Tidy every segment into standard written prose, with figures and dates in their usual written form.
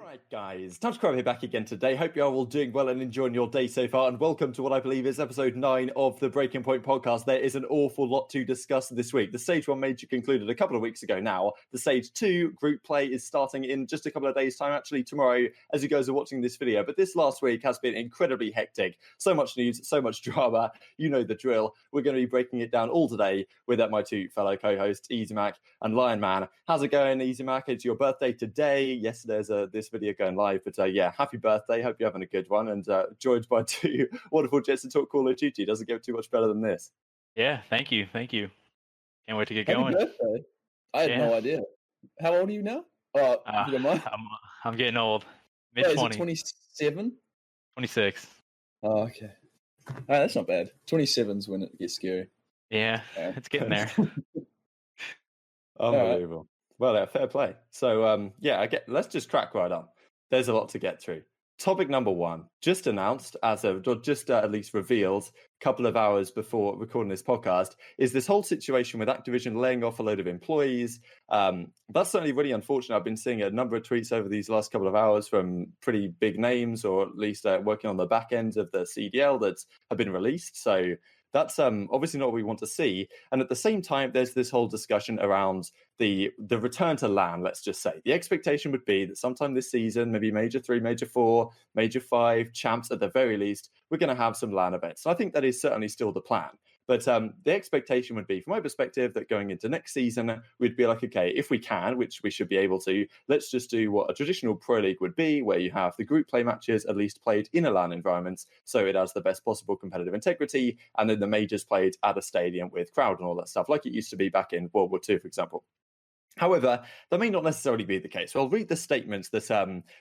Right, guys, TacticalRab here back again today. Hope you're all doing well and enjoying your day so far, and welcome to what I believe is episode 9 of the Breaking Point podcast. There is an awful lot to discuss this week. The Stage 1 major concluded a couple of weeks ago now. The Stage 2 group play is starting in just a couple of days' time, actually tomorrow, as you guys are watching this video. But this last week has been incredibly hectic. So much news, so much drama. You know the drill. We're going to be breaking it down all today with my two fellow co-hosts, EasyMac and Lionman. How's it going, EasyMac? It's your birthday today. Yes, there's this video going live, but yeah, happy birthday. Hope you're having a good one, and joined by two wonderful Jets to talk Call of Duty. Doesn't get too much better than this. Yeah, thank you. Can't wait to get Happy going. Birthday. I had no idea. How old are you now? Oh, if you don't mind. I'm getting old. Mid-20s. 27? 26. Oh, okay. That's not bad. 27's when it gets scary. Yeah, it's getting there. Unbelievable. Right. Well, yeah, fair play. So, let's just crack right on. There's a lot to get through. Topic number 1, just announced at least revealed a couple of hours before recording this podcast, is this whole situation with Activision laying off a load of employees. That's certainly really unfortunate. I've been seeing a number of tweets over these last couple of hours from pretty big names, or at least working on the back end of the CDL that have been released. So that's obviously not what we want to see. And at the same time, there's this whole discussion around the return to LAN, let's just say. The expectation would be that sometime this season, maybe Major 3, Major 4, Major 5, Champs at the very least, we're going to have some LAN events. So I think that is certainly still the plan. But the expectation would be, from my perspective, that going into next season, we'd be like, okay, if we can, which we should be able to, let's just do what a traditional Pro League would be, where you have the group play matches at least played in a LAN environment, so it has the best possible competitive integrity, and then the majors played at a stadium with crowd and all that stuff, like it used to be back in World War II, for example. However, that may not necessarily be the case. So I'll read the statements that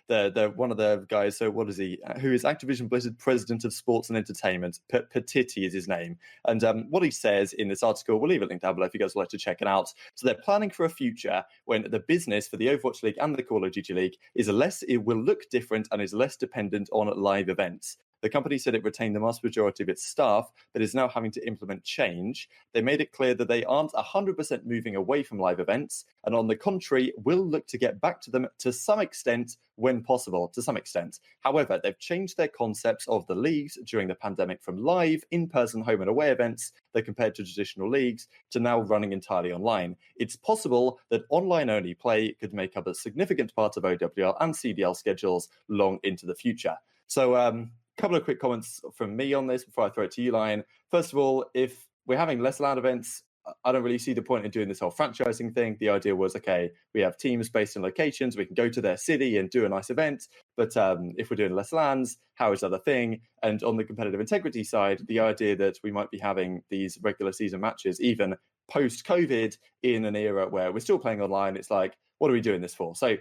the one of the guys, so what is he, who is Activision Blizzard President of Sports and Entertainment, Petiti is his name, and what he says in this article, we'll leave a link down below if you guys would like to check it out. So they're planning for a future when the business for the Overwatch League and the Call of Duty League it will look different and is less dependent on live events. The company said it retained the vast majority of its staff, but is now having to implement change. They made it clear that they aren't 100% moving away from live events, and on the contrary, will look to get back to them to some extent when possible, to some extent. However, they've changed their concepts of the leagues during the pandemic from live, in-person home and away events that compared to traditional leagues to now running entirely online. It's possible that online-only play could make up a significant part of OWL and CDL schedules long into the future. So, couple of quick comments from me on this before I throw it to you, Lion. First of all, if we're having less LAN events, I don't really see the point in doing this whole franchising thing. The idea was, okay, we have teams based in locations, we can go to their city and do a nice event, but if we're doing less LANs, how is that a thing? And on the competitive integrity side, the idea that we might be having these regular season matches, even post-COVID, in an era where we're still playing online, it's like, what are we doing this for? So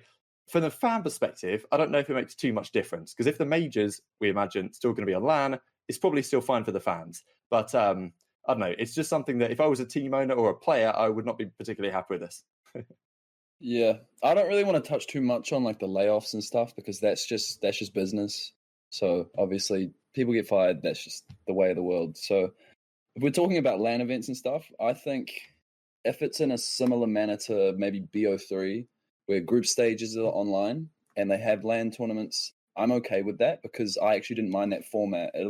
from the fan perspective, I don't know if it makes too much difference, because if the majors, we imagine, still going to be on LAN, it's probably still fine for the fans. But I don't know, it's just something that if I was a team owner or a player, I would not be particularly happy with this. Yeah, I don't really want to touch too much on like the layoffs and stuff, because that's just business. So obviously people get fired, that's just the way of the world. So if we're talking about LAN events and stuff, I think if it's in a similar manner to maybe BO3, where group stages are online and they have LAN tournaments, I'm okay with that, because I actually didn't mind that format. It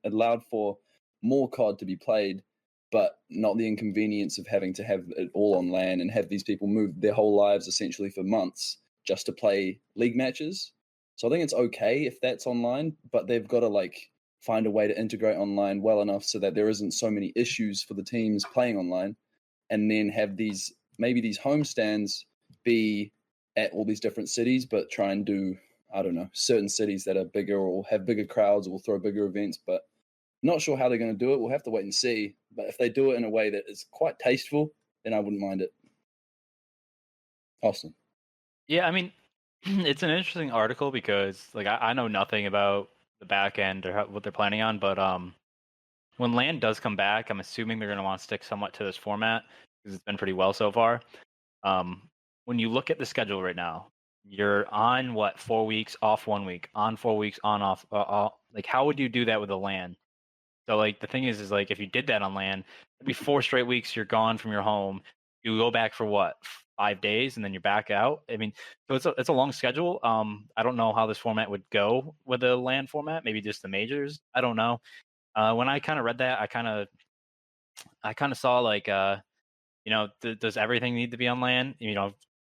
allowed for more COD to be played, but not the inconvenience of having to have it all on LAN and have these people move their whole lives essentially for months just to play league matches. So I think it's okay if that's online, but they've got to find a way to integrate online well enough so that there isn't so many issues for the teams playing online, and then have these homestands be at all these different cities, but try and do, I don't know, certain cities that are bigger or have bigger crowds or will throw bigger events. But not sure how they're going to do it. We'll have to wait and see. But if they do it in a way that is quite tasteful, then I wouldn't mind it. Awesome. Yeah, I mean, it's an interesting article because I know nothing about the back end or what they're planning on, but when LAN does come back, I'm assuming they're going to want to stick somewhat to this format because it's been pretty well so far. When you look at the schedule right now, you're on 4 weeks, off 1 week, on 4 weeks, on off. How would you do that with a LAN? So the thing is if you did that on LAN, it'd be 4 straight weeks you're gone from your home. you go back for what, 5 days, and then you're back out. I mean, so it's a long schedule. I don't know how this format would go with the LAN format. Maybe just the majors. I don't know. When I kind of read that, I kind of saw like, does everything need to be on LAN?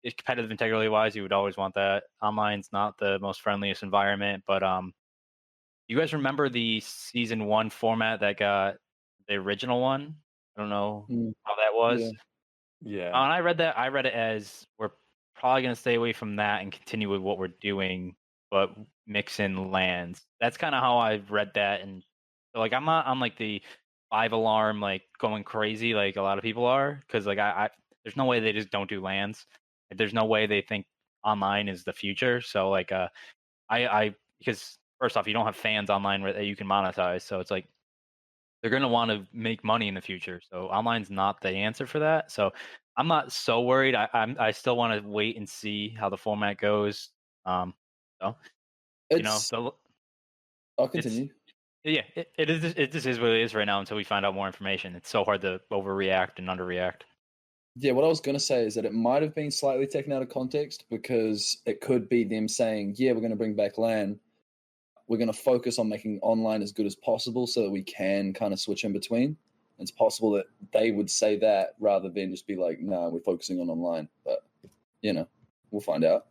Competitive integrity wise, you would always want that. Online's not the most friendliest environment, but you guys remember the season 1 format that got the original one? I don't know how that was. Yeah. And I read that. I read it as we're probably going to stay away from that and continue with what we're doing, but mix in LANs. That's kind of how I've read that. And so, like, I'm not on like the 5 alarm, like going crazy like a lot of people are, because like I there's no way they just don't do LANs. There's no way they think online is the future. So like I because first off, you don't have fans online that you can monetize, so it's like they're going to want to make money in the future. So online's not the answer for that. So I'm not so worried. I still want to wait and see how the format goes. So It's. the, I'll it's continue. yeah, it is. It just is what it is right now until we find out more information. It's so hard to overreact and underreact. Yeah, what I was going to say is that it might have been slightly taken out of context, because it could be them saying, yeah, we're going to bring back LAN. We're going to focus on making online as good as possible so that we can kind of switch in between. It's possible that they would say that rather than just be like, nah, we're focusing on online. But, we'll find out.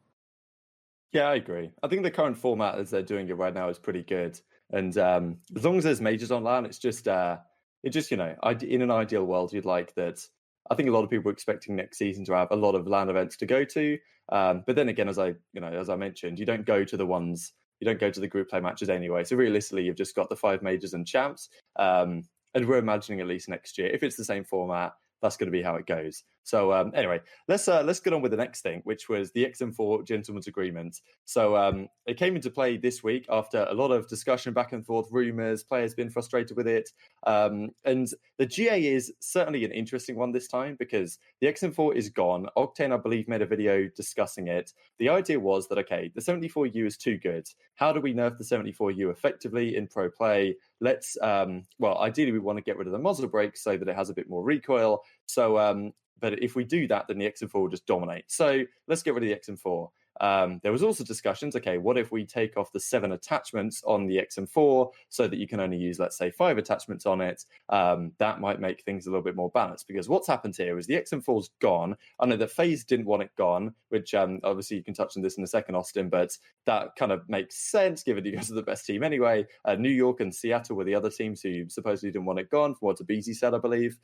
Yeah, I agree. I think the current format as they're doing it right now is pretty good. And as long as there's majors online, it's just, in an ideal world, you'd like that. I think a lot of people are expecting next season to have a lot of LAN events to go to. But then again, as I mentioned, you don't go to the group play matches anyway. So realistically, you've just got the 5 majors and champs. And we're imagining at least next year, if it's the same format, that's going to be how it goes. So anyway, let's get on with the next thing, which was the XM4 Gentleman's Agreement. So it came into play this week after a lot of discussion back and forth, rumours, players being frustrated with it. And the GA is certainly an interesting one this time because the XM4 is gone. Octane, I believe, made a video discussing it. The idea was that, okay, the 74U is too good. How do we nerf the 74U effectively in pro play? Let's, ideally we want to get rid of the muzzle brake so that it has a bit more recoil. So, but if we do that, then the XM4 will just dominate. So let's get rid of the XM4. There was also discussions, okay, what if we take off the 7 attachments on the XM4 so that you can only use, let's say, 5 attachments on it? That might make things a little bit more balanced, because what's happened here is the XM4's gone. I know that FaZe didn't want it gone, which obviously you can touch on this in a second, Austin, but that kind of makes sense given you guys are the best team anyway. New York and Seattle were the other teams who supposedly didn't want it gone, from what Tabizi said, I believe.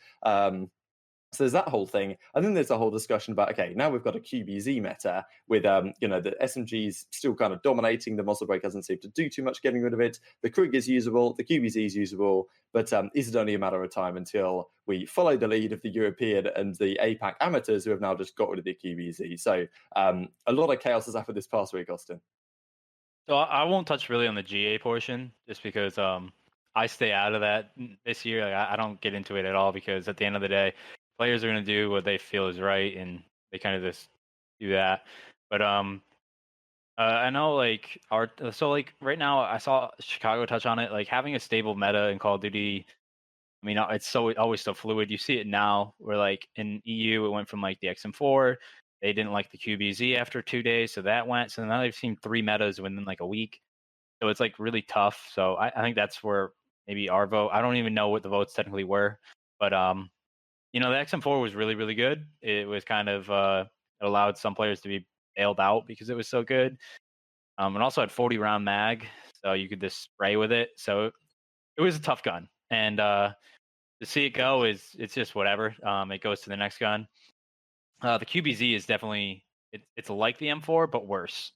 So there's that whole thing. And then there's a whole discussion about, okay, now we've got a QBZ meta with, the SMGs still kind of dominating. The muzzle brake doesn't seem to do too much getting rid of it. The Krug is usable. The QBZ is usable. But is it only a matter of time until we follow the lead of the European and the APAC amateurs who have now just got rid of the QBZ? So a lot of chaos has happened this past week, Austin. So I won't touch really on the GA portion just because I stay out of that this year. Like, I don't get into it at all because at the end of the day, players are going to do what they feel is right, and they kind of just do that. But I know like right now I saw Chicago touch on it. Like having a stable meta in Call of Duty, I mean, it's always so fluid. You see it now where like in EU, it went from like the XM4. They didn't like the QBZ after 2 days, so that went. So now they've seen 3 metas within like a week. So it's like really tough. So I think that's where maybe our vote. I don't even know what the votes technically were, but the XM4 was really, really good. It was kind of it allowed some players to be bailed out because it was so good. And also had 40 round mag, so you could just spray with it. So it was a tough gun, and to see it go it's just whatever. It goes to the next gun. The QBZ is definitely it's like the M4 but worse.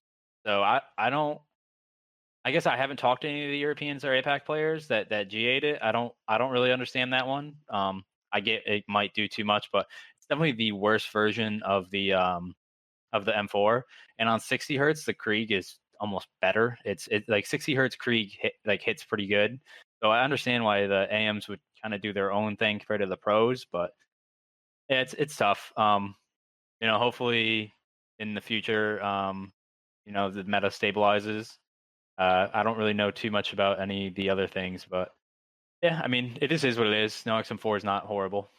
So I guess I haven't talked to any of the Europeans or APAC players that GA'd it. I don't really understand that one. I get it might do too much, but it's definitely the worst version of the M4. And on 60 hertz, the Krieg is almost better. It's like 60 hertz Krieg hits pretty good. So I understand why the AMs would kind of do their own thing compared to the pros, but yeah, it's tough. Hopefully in the future, the meta stabilizes. I don't really know too much about any of the other things, but yeah, I mean, it just is what it is. No, XM4 is not horrible.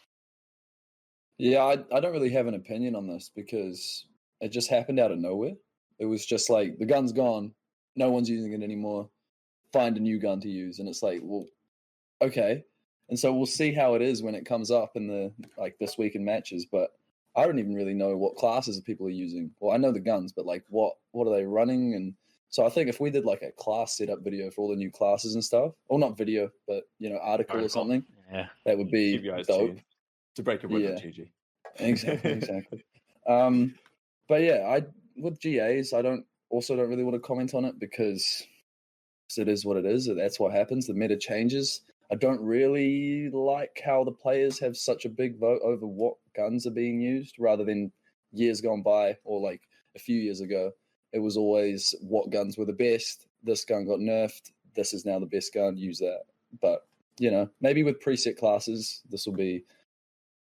Yeah, I don't really have an opinion on this because it just happened out of nowhere. It was just like the gun's gone, no one's using it anymore. Find a new gun to use, and it's like, well, okay. And so we'll see how it is when it comes up in the like this week in matches. But I don't even really know what classes people are using. Well, I know the guns, but like what are they running? And so I think if we did like a class setup video for all the new classes and stuff, or not video, but article or something, Yeah. that would be Keep your eyes dope. tuned to break a window, Yeah. GG. Exactly. But yeah, with GAs, I don't really want to comment on it because it is what it is. That's what happens. The meta changes. I don't really like how the players have such a big vote over what guns are being used rather than years gone by or like a few years ago. It was always what guns were the best. This gun got nerfed. This is now the best gun. Use that. But, maybe with preset classes, this will be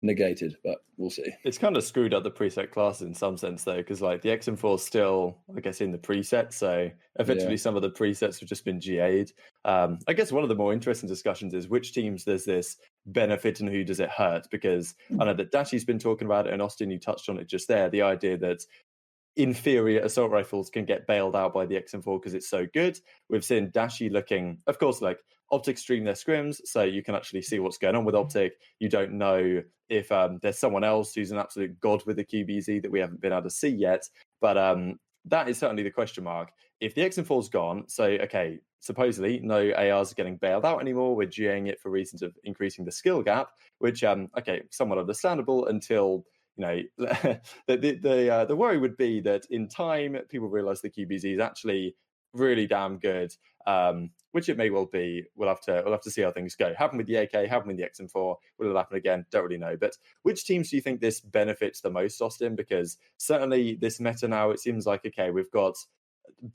negated, but we'll see. It's kind of screwed up the preset classes in some sense, though, because like the XM4 is still, I guess, in the preset. So eventually some of the presets have just been GA'd. I guess one of the more interesting discussions is which teams does this benefit and who does it hurt? Because I know that Dashi's been talking about it, and Austin, you touched on it just there, the idea that inferior assault rifles can get bailed out by the XM4 because it's so good. We've seen Dashi looking, of course, like OpTic stream their scrims, so you can actually see what's going on with OpTic. You don't know if there's someone else who's an absolute god with the QBZ that we haven't been able to see yet. But that is certainly the question mark. If the XM4's gone, so okay, supposedly no ARs are getting bailed out anymore. We're GAing it for reasons of increasing the skill gap, which okay, somewhat understandable until the worry would be that in time people realize the QBZ is actually really damn good, which it may well be. We'll have to see how things go. Happened with the AK, happened with the XM4. Will it happen again? Don't really know. But which teams do you think this benefits the most, Austin? Because certainly this meta now, it seems like, okay, we've got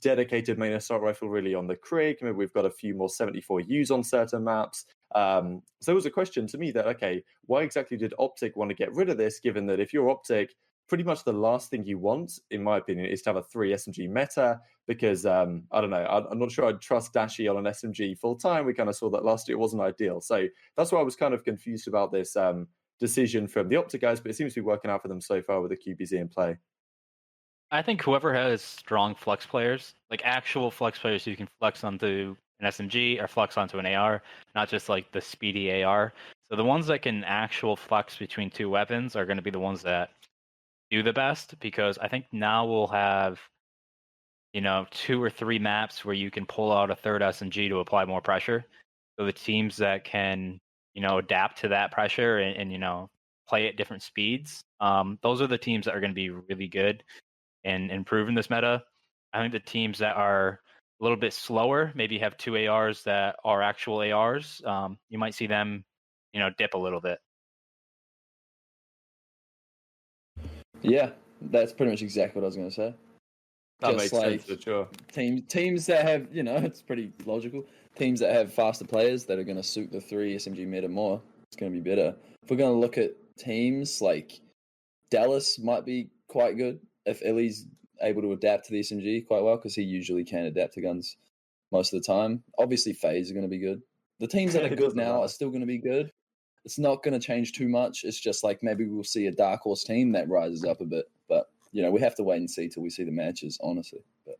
dedicated main assault rifle really on the Krig. Maybe we've got a few more 74Us on certain maps. So it was a question to me that, okay, why exactly did OpTic want to get rid of this, given that if you're OpTic, pretty much the last thing you want, in my opinion, is to have a 3 SMG meta, because I don't know, I'm not sure I'd trust Dashi on an SMG full time. We kind of saw that last year. It wasn't ideal. So that's why I was kind of confused about this decision from the OpTic guys, but it seems to be working out for them so far with the QBZ in play. I think whoever has strong flex players, like actual flex players who can flex onto an SMG or flex onto an AR, not just like the speedy AR. So the ones that can actual flex between two weapons are going to be the ones that do the best, because I think now we'll have 2 or 3 maps where you can pull out a third SMG to apply more pressure. So the teams that can adapt to that pressure and play at different speeds, those are the teams that are going to be really good and improving this meta. I think the teams that are a little bit slower, maybe have 2 ARs that are actual ARs, you might see them dip a little bit. Yeah, that's pretty much exactly what I was going to say. That makes sense for sure. Teams that have, it's pretty logical. Teams that have faster players that are going to suit the 3 SMG meta more, it's going to be better. If we're going to look at teams like Dallas, might be quite good if Illy's able to adapt to the SMG quite well, because he usually can adapt to guns most of the time. Obviously, FaZe are going to be good. The teams that are good now are still going to be good. It's not going to change too much. It's just like maybe we'll see a dark horse team that rises up a bit. But, we have to wait and see till we see the matches, honestly. But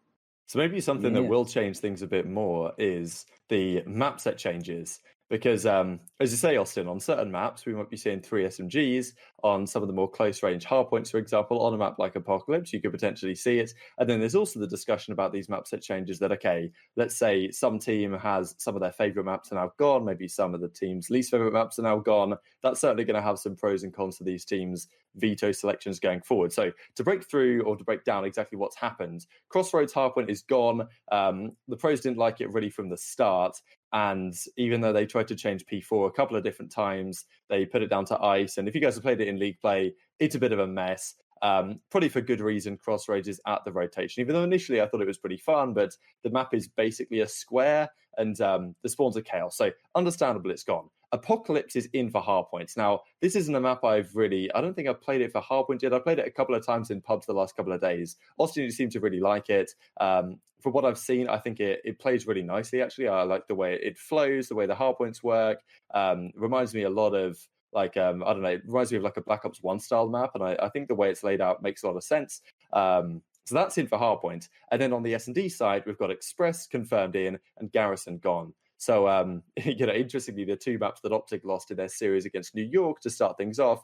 so maybe something that will change things a bit more is the map set changes. Because, as you say, Austin, on certain maps, we might be seeing 3 SMGs. On some of the more close-range hardpoints, for example, on a map like Apocalypse, you could potentially see it. And then there's also the discussion about these map set changes that, okay, let's say some team has some of their favourite maps are now gone. Maybe some of the team's least favourite maps are now gone. That's certainly going to have some pros and cons to these teams' veto selections going forward. So to break through or to break down exactly what's happened, Crossroads hardpoint is gone. The pros didn't like it really from the start. And even though they tried to change P4 a couple of different times, they put it down to ice. And if you guys have played it in League play, it's a bit of a mess. Probably for good reason, Crossroads is at the rotation. Even though initially I thought it was pretty fun, but the map is basically a square and the spawns are chaos. So understandable it's gone. Apocalypse is in for hardpoints. Now, this isn't a map I don't think I've played it for hardpoint yet. I played it a couple of times in pubs the last couple of days. Austin, you seem to really like it. From what I've seen, I think it plays really nicely, actually. I like the way it flows, the way the hardpoints work. Reminds me a lot of Like, I don't know, it reminds me of like a Black Ops 1 style map, and I think the way it's laid out makes a lot of sense. So that's in for Hardpoint. And then on the S&D side, we've got Express confirmed in and Garrison gone. So, interestingly, the two maps that OpTic lost in their series against New York to start things off,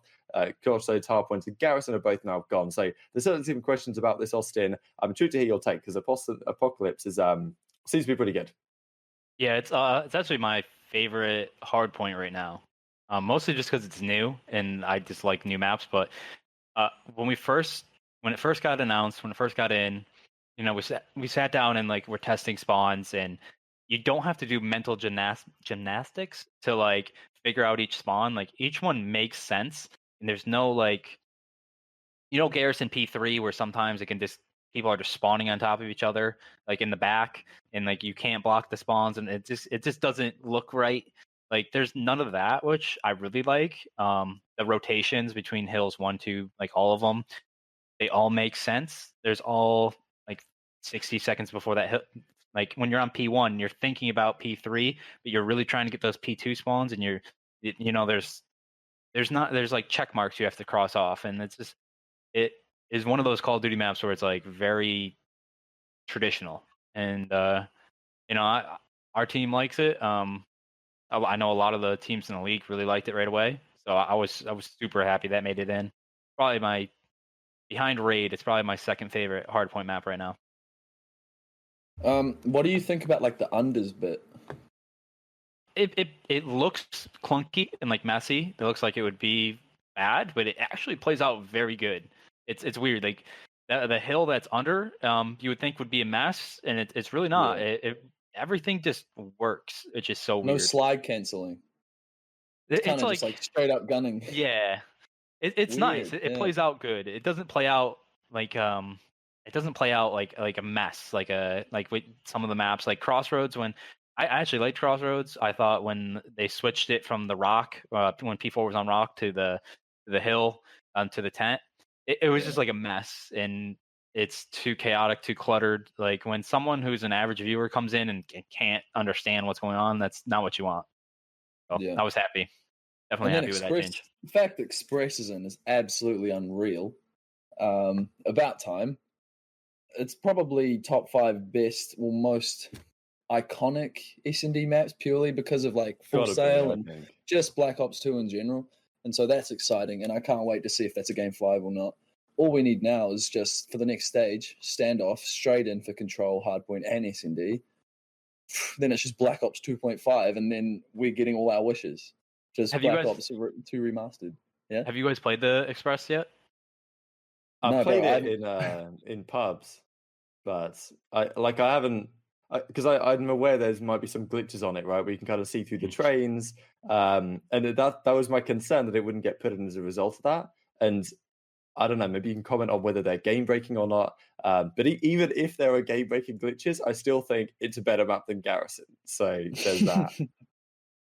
Crossroads, Hardpoint, and Garrison are both now gone. So there's certainly some questions about this, Austin. I'm intrigued to hear your take, because Apocalypse is seems to be pretty good. Yeah, it's actually my favorite Hardpoint right now. Mostly just because it's new and I just like new maps. But when it first got announced, when it first got in, we sat down and like we're testing spawns, and you don't have to do mental gymnastics to like figure out each spawn. Like each one makes sense, and there's no like, Garrison P3 where sometimes it can just people are just spawning on top of each other, like in the back, and like you can't block the spawns, and it just doesn't look right. Like there's none of that, which I really like. The rotations between hills 1, 2, like all of them, they all make sense. There's all like 60 seconds before that hill. Like when you're on P1, you're thinking about P3, but you're really trying to get those P2 spawns, and there's like check marks you have to cross off, and it is one of those Call of Duty maps where it's like very traditional, and our team likes it. I know a lot of the teams in the league really liked it right away, so I was super happy that made it in. Probably behind Raid, it's probably my second favorite Hardpoint map right now. What do you think about like the unders bit? It looks clunky and like messy. It looks like it would be bad, but it actually plays out very good. It's weird. Like the hill that's under, you would think would be a mess, and it's really not. Yeah. Everything just works. It's just so weird. No slide canceling. It's kind of just like straight up gunning. Yeah, it's nice. It plays out good. It doesn't play out like like a mess, like with some of the maps, like Crossroads. When I actually liked Crossroads, I thought when they switched it from the rock, when P4 was on rock to the hill, to the tent, it was just like a mess, and it's too chaotic, too cluttered. Like when someone who's an average viewer comes in and can't understand what's going on, that's not what you want. So I was happy. Definitely happy with that change. The fact that Express is in is absolutely unreal. About time. It's probably top 5 best, or most iconic S&D maps, purely because of like Full Sail and just Black Ops 2 in general. And so that's exciting, and I can't wait to see if that's a Game 5 or not. All we need now is just, for the next stage, standoff, straight in for Control, Hardpoint, and S&D. Then it's just Black Ops 2.5, and then we're getting all our wishes. Just Black Ops 2 remastered. Yeah. Have you guys played the Express yet? I played it in pubs, but I haven't, because I'm aware there might be some glitches on it, right? Where you can kind of see through the trains, and that was my concern, that it wouldn't get put in as a result of that. And I don't know, maybe you can comment on whether they're game breaking or not. But even if there are game breaking glitches, I still think it's a better map than Garrison. So there's that.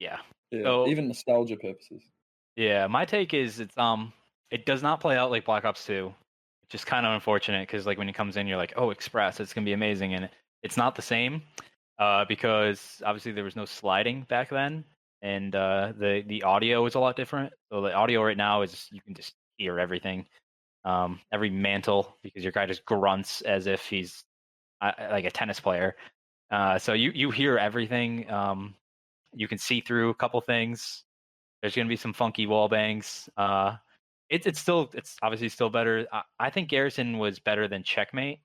Yeah. So, even nostalgia purposes. Yeah, my take is it does not play out like Black Ops 2, which is kind of unfortunate, because like when it comes in, you're like, oh, Express, it's gonna be amazing, and it's not the same, because obviously there was no sliding back then, and the audio is a lot different. So the audio right now is, you can just hear everything, every mantle, because your guy just grunts as if he's like a tennis player. So you hear everything. You can see through a couple things. There's going to be some funky wall bangs. It's obviously still better. I think Garrison was better than Checkmate.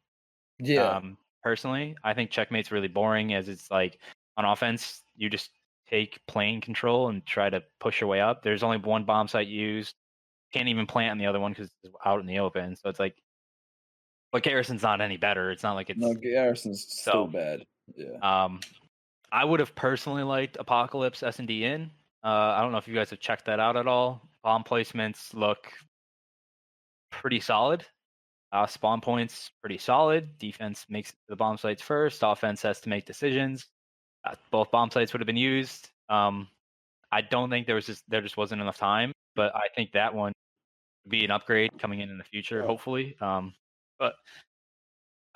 Yeah. Personally, I think Checkmate's really boring, as it's like on offense, you just take plane control and try to push your way up. There's only one bomb site used. Can't even plant on the other one because it's out in the open. So it's like, but Garrison's not any better. It's not like it's... No, Garrison's still bad. Yeah. I would have personally liked Apocalypse S&D in. I don't know if you guys have checked that out at all. Bomb placements look pretty solid. Spawn points pretty solid. Defense makes it to the bomb sites first. Offense has to make decisions. Both bomb sites would have been used. I don't think there just wasn't enough time, but I think that one would be an upgrade coming in the future, hopefully. But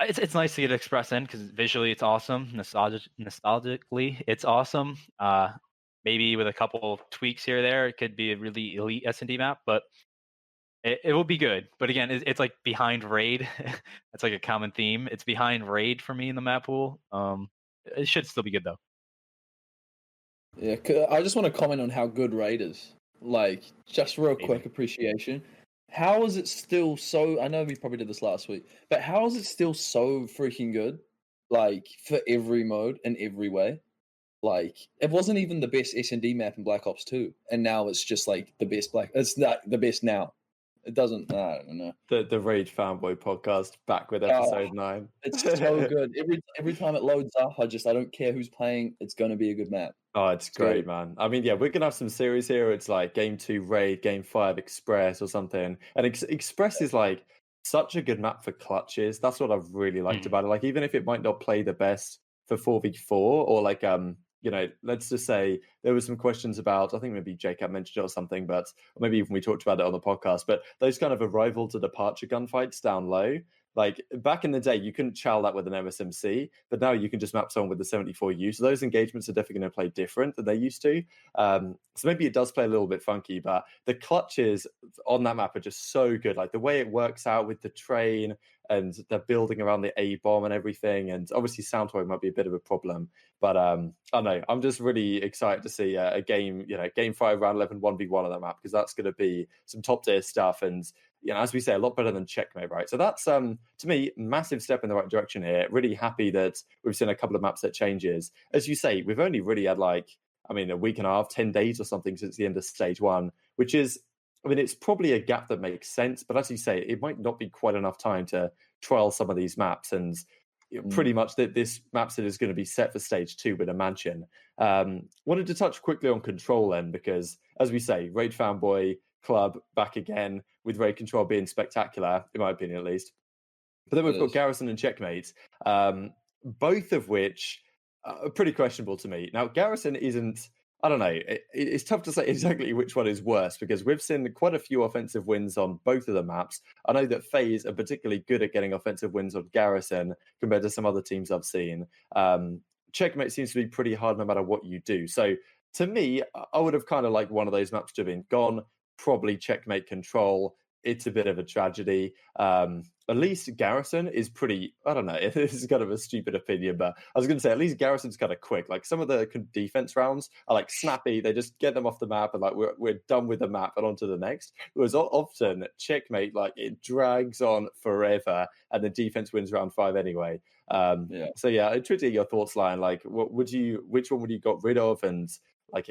it's nice to get Express in, because visually it's awesome. Nostalgically, it's awesome. maybe with a couple tweaks here or there, it could be a really elite SnD map, but it will be good. But again, it's like behind Raid. That's like a common theme. It's behind Raid for me in the map pool. It should still be good though. Yeah, I just want to comment on how good Raid is. Like, just real quick appreciation. How is it still so... I know we probably did this last week, but how is it still so freaking good? Like, for every mode and every way. Like, it wasn't even the best SnD map in Black Ops 2, and now it's just like the best It's not the best now. It doesn't... I don't know. The Rage Fanboy podcast back with episode 9. It's so good. Every time it loads up, I don't care who's playing. It's going to be a good map. Oh, it's great, man. I mean, yeah, we're going to have some series here. It's like Game 2 Raid, Game 5 Express or something. And Express is like such a good map for clutches. That's what I've really liked about it. Like, even if it might not play the best for 4v4 or like, you know, let's just say there were some questions about, I think maybe Jacob mentioned it or something, but or maybe even we talked about it on the podcast, but those kind of arrival to departure gunfights down low. Like back in the day, you couldn't chow that with an MSMC, but now you can just map someone with the 74U. So those engagements are definitely going to play different than they used to. So maybe it does play a little bit funky, but the clutches on that map are just so good. Like the way it works out with the train and they're building around the A-bomb and everything. And obviously Soundtoy might be a bit of a problem, but I don't know. I'm just really excited to see a game, you know, Game 5, Round 11, 1v1 on that map, because that's going to be some top tier stuff. And you know, as we say, a lot better than Checkmate, right? So that's, to me, massive step in the right direction here. Really happy that we've seen a couple of map set changes. As you say, we've only really had a week and a half, 10 days or something since the end of Stage 1, which is, I mean, it's probably a gap that makes sense. But as you say, it might not be quite enough time to trial some of these maps. And pretty much that this map set is going to be set for Stage 2 with a mansion. Wanted to touch quickly on Control then, because as we say, Raid Fanboy Club back again with Raid Control being spectacular, in my opinion at least. But then we've got Garrison and Checkmate, both of which are pretty questionable to me. Now, Garrison isn't, I don't know, it's tough to say exactly which one is worse, because we've seen quite a few offensive wins on both of the maps. I know that FaZe are particularly good at getting offensive wins on Garrison compared to some other teams I've seen. Checkmate seems to be pretty hard no matter what you do. So to me, I would have kind of liked one of those maps to have been gone. Probably Checkmate Control. It's a bit of a tragedy. At least Garrison is pretty, I don't know, this is kind of a stupid opinion, but I was going to say at least Garrison's kind of quick. Like some of the defense rounds are like snappy. They just get them off the map and like we're done with the map and on to the next. Whereas often Checkmate, like it drags on forever and the defense wins round 5 anyway. So yeah, intriguing your thoughts, Lion. Like which one would you got rid of? And like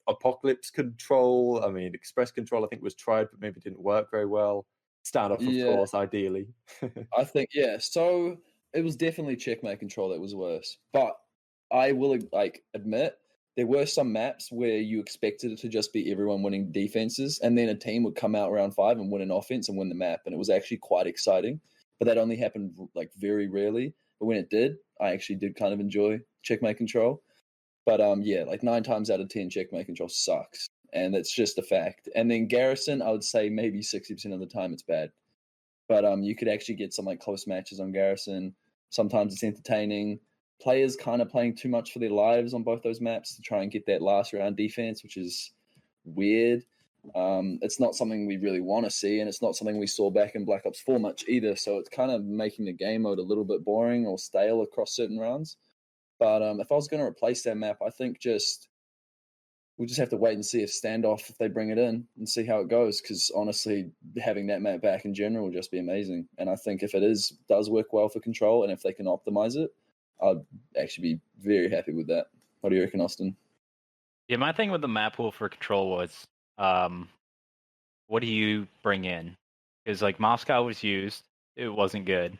Apocalypse Control, I mean, Express Control, I think was tried, but maybe didn't work very well. Standoff, of course, ideally. I think, so it was definitely Checkmate Control that was worse. But I will admit there were some maps where you expected it to just be everyone winning defenses, and then a team would come out round 5 and win an offense and win the map, and it was actually quite exciting. But that only happened like very rarely. But when it did, I actually did kind of enjoy Checkmate Control. But like 9 times out of 10, Checkmate Control sucks, and that's just a fact. And then Garrison, I would say maybe 60% of the time it's bad. But you could actually get some like close matches on Garrison. Sometimes it's entertaining. Players kind of playing too much for their lives on both those maps to try and get that last round defense, which is weird. It's not something we really want to see, and it's not something we saw back in Black Ops 4 much either. So it's kind of making the game mode a little bit boring or stale across certain rounds. But if I was going to replace that map, I think we'll just have to wait and see if Standoff, if they bring it in, and see how it goes. Because honestly, having that map back in general will just be amazing. And I think if it does work well for Control, and if they can optimize it, I'd actually be very happy with that. What do you reckon, Austin? Yeah, my thing with the map pool for Control was, what do you bring in? Because like Moscow was used, it wasn't good.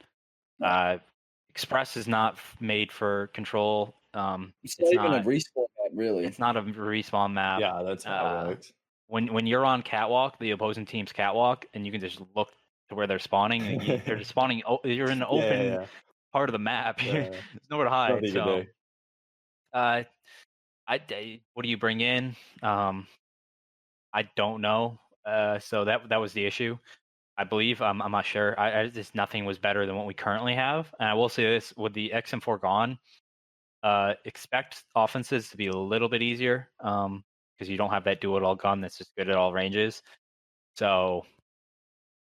Express is not made for Control. It's not even a respawn map, really. It's not a respawn map. Yeah, that's how it works. When you're on catwalk, the opposing team's catwalk, and you can just look to where they're spawning, and they're just spawning. You're in the open part of the map. There's nowhere to hide. So, what do you bring in? I don't know. So that was the issue. I believe I'm not sure. I just nothing was better than what we currently have. And I will say this: with the XM4 gone, expect offenses to be a little bit easier because you don't have that do-it-all gun that's just good at all ranges. So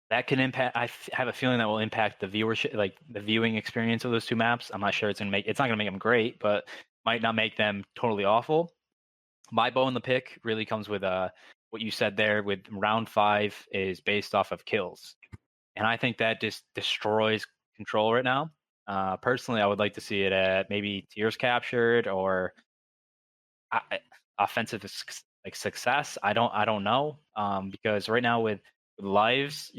that can impact. I have a feeling that will impact the viewership, like the viewing experience of those two maps. I'm not sure it's not gonna make them great, but might not make them totally awful. My bone in the pick really comes with what you said there. With round 5 is based off of kills, and I think that just destroys control right now. Personally, I would like to see it at maybe tiers captured or offensive like success. I don't know because right now with lives,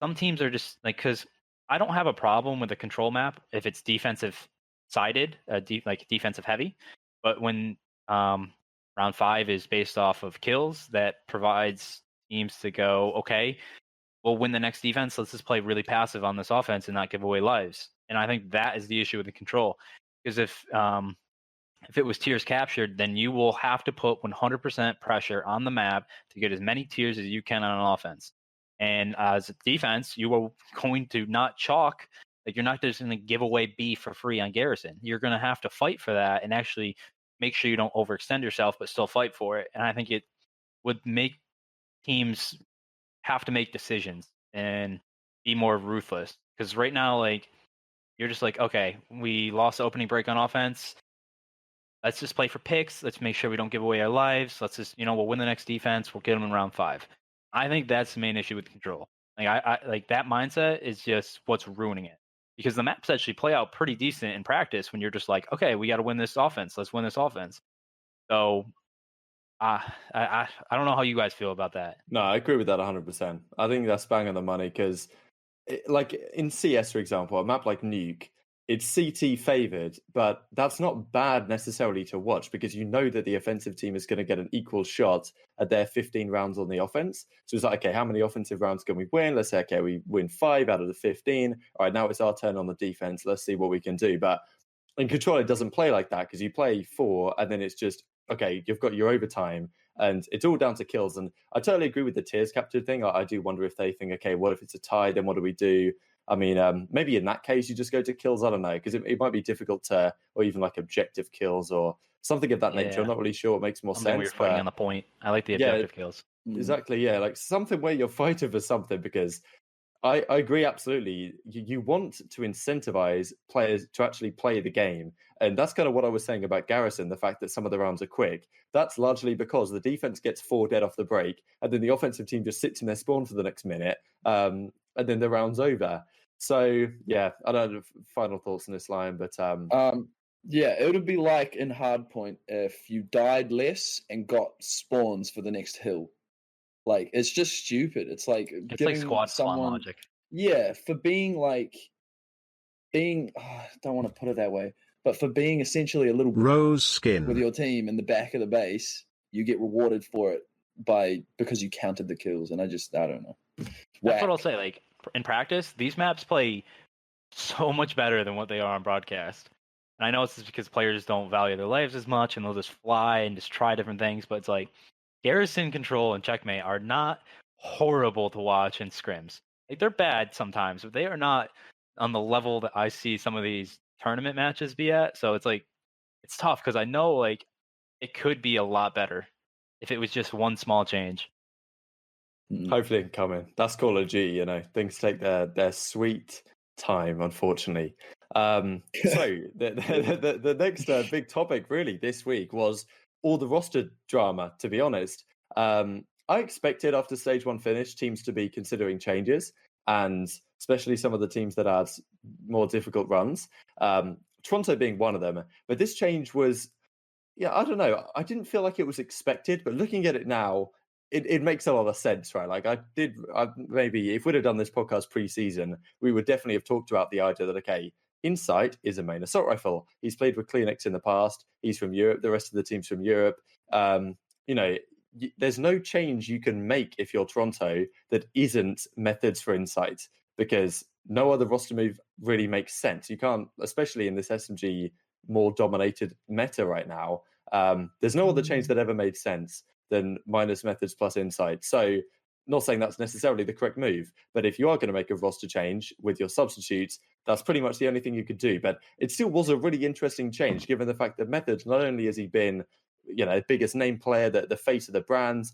some teams are just like, because I don't have a problem with the control map if it's defensive sided, like defensive heavy, but when round 5 is based off of kills, that provides teams to go, okay, we'll win the next defense. Let's just play really passive on this offense and not give away lives. And I think that is the issue with the control, because if it was tiers captured, then you will have to put 100% pressure on the map to get as many tiers as you can on an offense. And as a defense, you are going to not chalk, like you're not just going to give away B for free on Garrison. You're going to have to fight for that and actually make sure you don't overextend yourself, but still fight for it. And I think it would make teams have to make decisions and be more ruthless. Because right now, like, you're just like, okay, we lost the opening break on offense. Let's just play for picks. Let's make sure we don't give away our lives. Let's just, we'll win the next defense. We'll get them in round 5. I think that's the main issue with control. Like I like that mindset is just what's ruining it, because the maps actually play out pretty decent in practice when you're just like, okay, we got to win this offense. Let's win this offense. So I don't know how you guys feel about that. No, I agree with that 100%. I think that's bang on the money because, like in CS, for example, a map like Nuke, it's CT favored, but that's not bad necessarily to watch because you know that the offensive team is going to get an equal shot at their 15 rounds on the offense. So it's like, okay, how many offensive rounds can we win? Let's say, okay, we win 5 out of the 15. All right, now it's our turn on the defense. Let's see what we can do. But in Control, it doesn't play like that because you play 4 and then it's just, okay, you've got your overtime and it's all down to kills. And I totally agree with the tiers captured thing. I do wonder if they think, okay, what if it's a tie? Then what do we do? I mean, maybe in that case, you just go to kills. I don't know, because it might be difficult to, or even like objective kills or something of that nature. I'm not really sure what makes more something sense. Where you're fighting on the point. I like the objective kills. Exactly, yeah. Like something where you're fighting for something, because I agree absolutely. You want to incentivize players to actually play the game. And that's kind of what I was saying about Garrison, the fact that some of the rounds are quick. That's largely because the defense gets 4 dead off the break, and then the offensive team just sits in their spawn for the next minute, and then the round's over. So, yeah, I don't know final thoughts on this line, but... yeah, it would be like in Hardpoint if you died less and got spawns for the next hill. Like, it's just stupid. It's like giving squad spawn logic. Yeah, for being I don't want to put it that way, but for being essentially a little rose skin with your team in the back of the base, you get rewarded for it because you counted the kills. And I don't know. That's what I'll say. Like, in practice, these maps play so much better than what they are on broadcast. And I know it's just because players don't value their lives as much and they'll just fly and just try different things, but it's like Garrison, Control, and Checkmate are not horrible to watch in scrims. Like, they're bad sometimes, but they are not on the level that I see some of these tournament matches be at. So it's like, it's tough because I know like it could be a lot better if it was just one small change. Hopefully it can come in. That's Call of Duty, things take their sweet time, unfortunately. So the next big topic really this week was all the roster drama, to be honest. I expected after Stage 1 finish, teams to be considering changes, and especially some of the teams that had more difficult runs, Toronto being one of them. But this change was, I don't know. I didn't feel like it was expected, but looking at it now, it makes a lot of sense, right? Like maybe if we'd have done this podcast pre-season, we would definitely have talked about the idea that, okay, Insight is a main assault rifle. He's played with Kleenex in the past. He's from Europe. The rest of the team's from Europe. There's no change you can make if you're Toronto that isn't methods for Insight, because no other roster move really makes sense. You can't, especially in this SMG more dominated meta right now. There's no other change that ever made sense than minus methods plus Insight. So not saying that's necessarily the correct move, but if you are going to make a roster change with your substitutes, that's pretty much the only thing you could do. But it still was a really interesting change, given the fact that Methods, not only has he been, biggest name player, the face of the brand,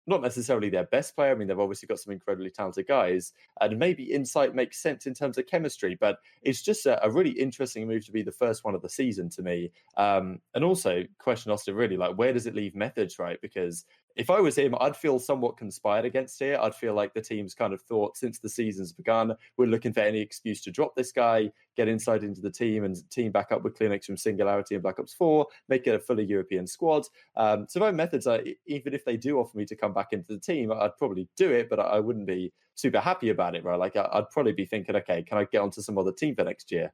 not necessarily their best player. I mean, they've obviously got some incredibly talented guys, and maybe Insight makes sense in terms of chemistry, but it's just a really interesting move to be the first one of the season to me. And also, question Austin, really, like, where does it leave Methods, right? Because if I was him, I'd feel somewhat conspired against here. I'd feel like the team's kind of thought since the season's begun, we're looking for any excuse to drop this guy, get Insight into the team, and team back up with Clinics from Singularity and Black Ops 4, make it a fully European squad. So my Methods, even if they do offer me to come back into the team, I'd probably do it, but I wouldn't be super happy about it, right? Like, I'd probably be thinking, okay, can I get onto some other team for next year?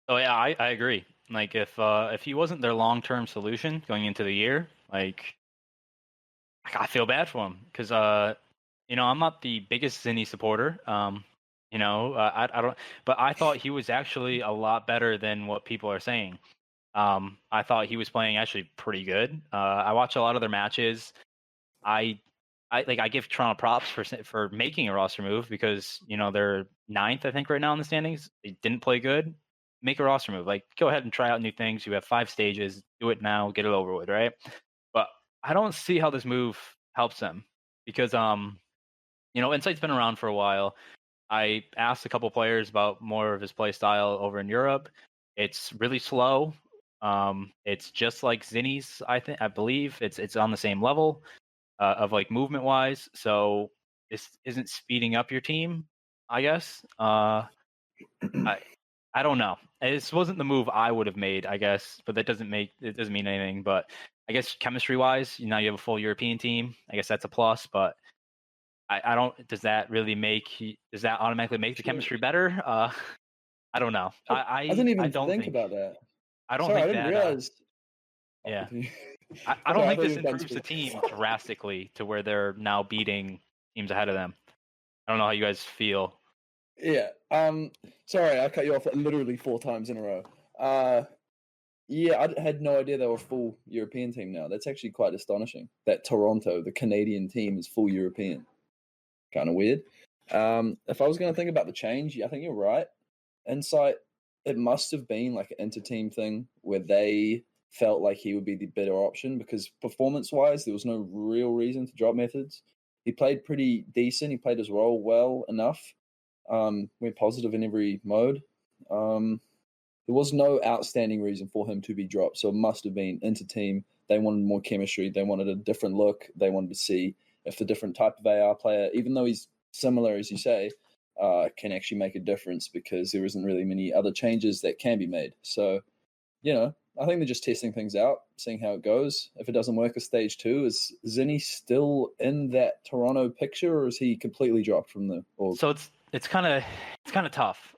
Oh yeah, I agree. Like, if he wasn't their long-term solution going into the year, like, I feel bad for him because I'm not the biggest Zinni supporter. I don't, but I thought he was actually a lot better than what people are saying. I thought he was playing actually pretty good. I watched a lot of their matches. I give Toronto props for making a roster move because they're 9th, I think, right now in the standings. They didn't play good. Make a roster move. Like, go ahead and try out new things. You have 5 stages. Do it now. Get it over with, right? But I don't see how this move helps them because Insight's been around for a while. I asked a couple players about more of his play style over in Europe. It's really slow. It's just like Zinni's. I believe it's on the same level of like movement wise. So this isn't speeding up your team, I guess. I don't know. This wasn't the move I would have made, I guess, but it doesn't mean anything. But I guess chemistry wise, now you have a full European team. I guess that's a plus, but I don't. Does that automatically make the chemistry better? I don't know. I didn't even don't think about that. I don't Sorry, think I didn't that. realize. Yeah. Sorry, I don't I think thought this you were done improves the speaking. team drastically to where they're now beating teams ahead of them. I don't know how you guys feel. Yeah. Sorry, I cut you off literally 4 times in a row. Yeah, I had no idea they were a full European team now. That's actually quite astonishing. That Toronto, the Canadian team, is full European. Kind of weird. If I was going to think about the change, I think you're right. Insight, it must have been like an inter-team thing where they felt like he would be the better option because performance-wise, there was no real reason to drop Methods. He played pretty decent. He played his role well enough. Went positive in every mode. There was no outstanding reason for him to be dropped, so it must have been inter-team. They wanted more chemistry. They wanted a different look. They wanted to see if the different type of AR player, even though he's similar, as you say, can actually make a difference because there isn't really many other changes that can be made. So, I think they're just testing things out, seeing how it goes. If it doesn't work at stage 2, is Zinni still in that Toronto picture, or is he completely dropped from the org? So it's kind of tough.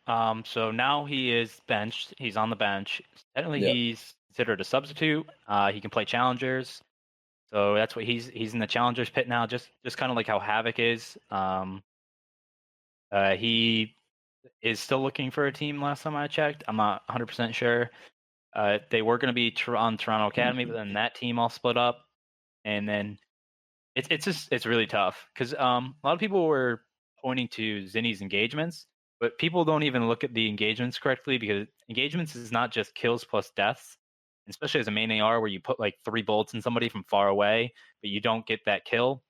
So now he is benched. He's on the bench. Technically, he's considered a substitute. He can play challengers. So that's what he's in the challengers pit now. Just kind of like how Havoc is. He is still looking for a team. Last time I checked, I'm not 100% sure. They were going to be on Toronto Academy, but then that team all split up, and then it's really tough because a lot of people were pointing to Zinni's engagements, but people don't even look at the engagements correctly because engagements is not just kills plus deaths, especially as a main AR where you put like 3 bullets in somebody from far away, but you don't get that kill,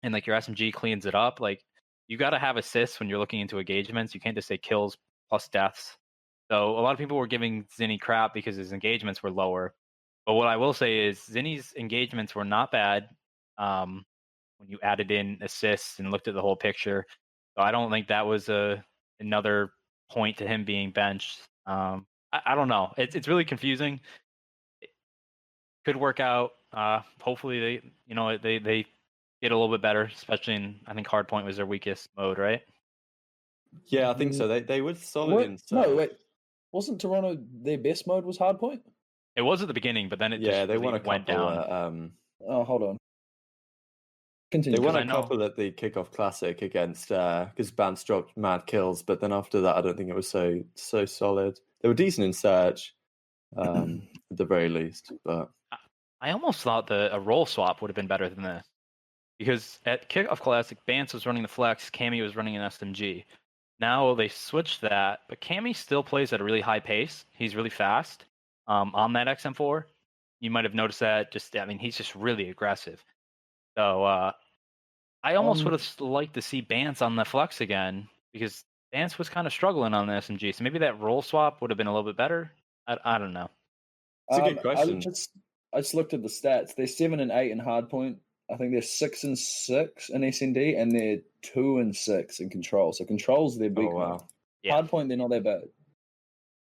and like your SMG cleans it up. Like, you got to have assists when you're looking into engagements. You can't just say kills plus deaths. So a lot of people were giving Zinni crap because his engagements were lower. But what I will say is Zinni's engagements were not bad when you added in assists and looked at the whole picture. So I don't think that was another point to him being benched. I don't know. It's really confusing. It could work out. Hopefully they get a little bit better, especially in, I think Hardpoint was their weakest mode, right? Yeah, I think so. They were solid in No, wait. Wasn't Toronto their best mode was Hardpoint? It was at the beginning, but then it just they won a went couple. down. Oh, hold on. Continue. They won a couple at the kickoff classic against because Bance dropped mad kills, but then after that, I don't think it was so solid. They were decent in search, at the very least. But I almost thought a role swap would have been better than this. Because at Kickoff Classic, Bance was running the flex, Cammy was running an SMG. Now they switched that, but Cammy still plays at a really high pace. He's really fast on that XM4. You might have noticed that. He's just really aggressive. So I almost would have liked to see Bance on the flex again, because Bance was kind of struggling on the SMG. So maybe that role swap would have been a little bit better. I don't know. It's a good question. I just looked at the stats. They're 7 and 8 in hardpoint. I think they're 6 and 6 in SND, and they're 2 and 6 in control. So control's their big one. Yeah. Hardpoint, they're not that bad.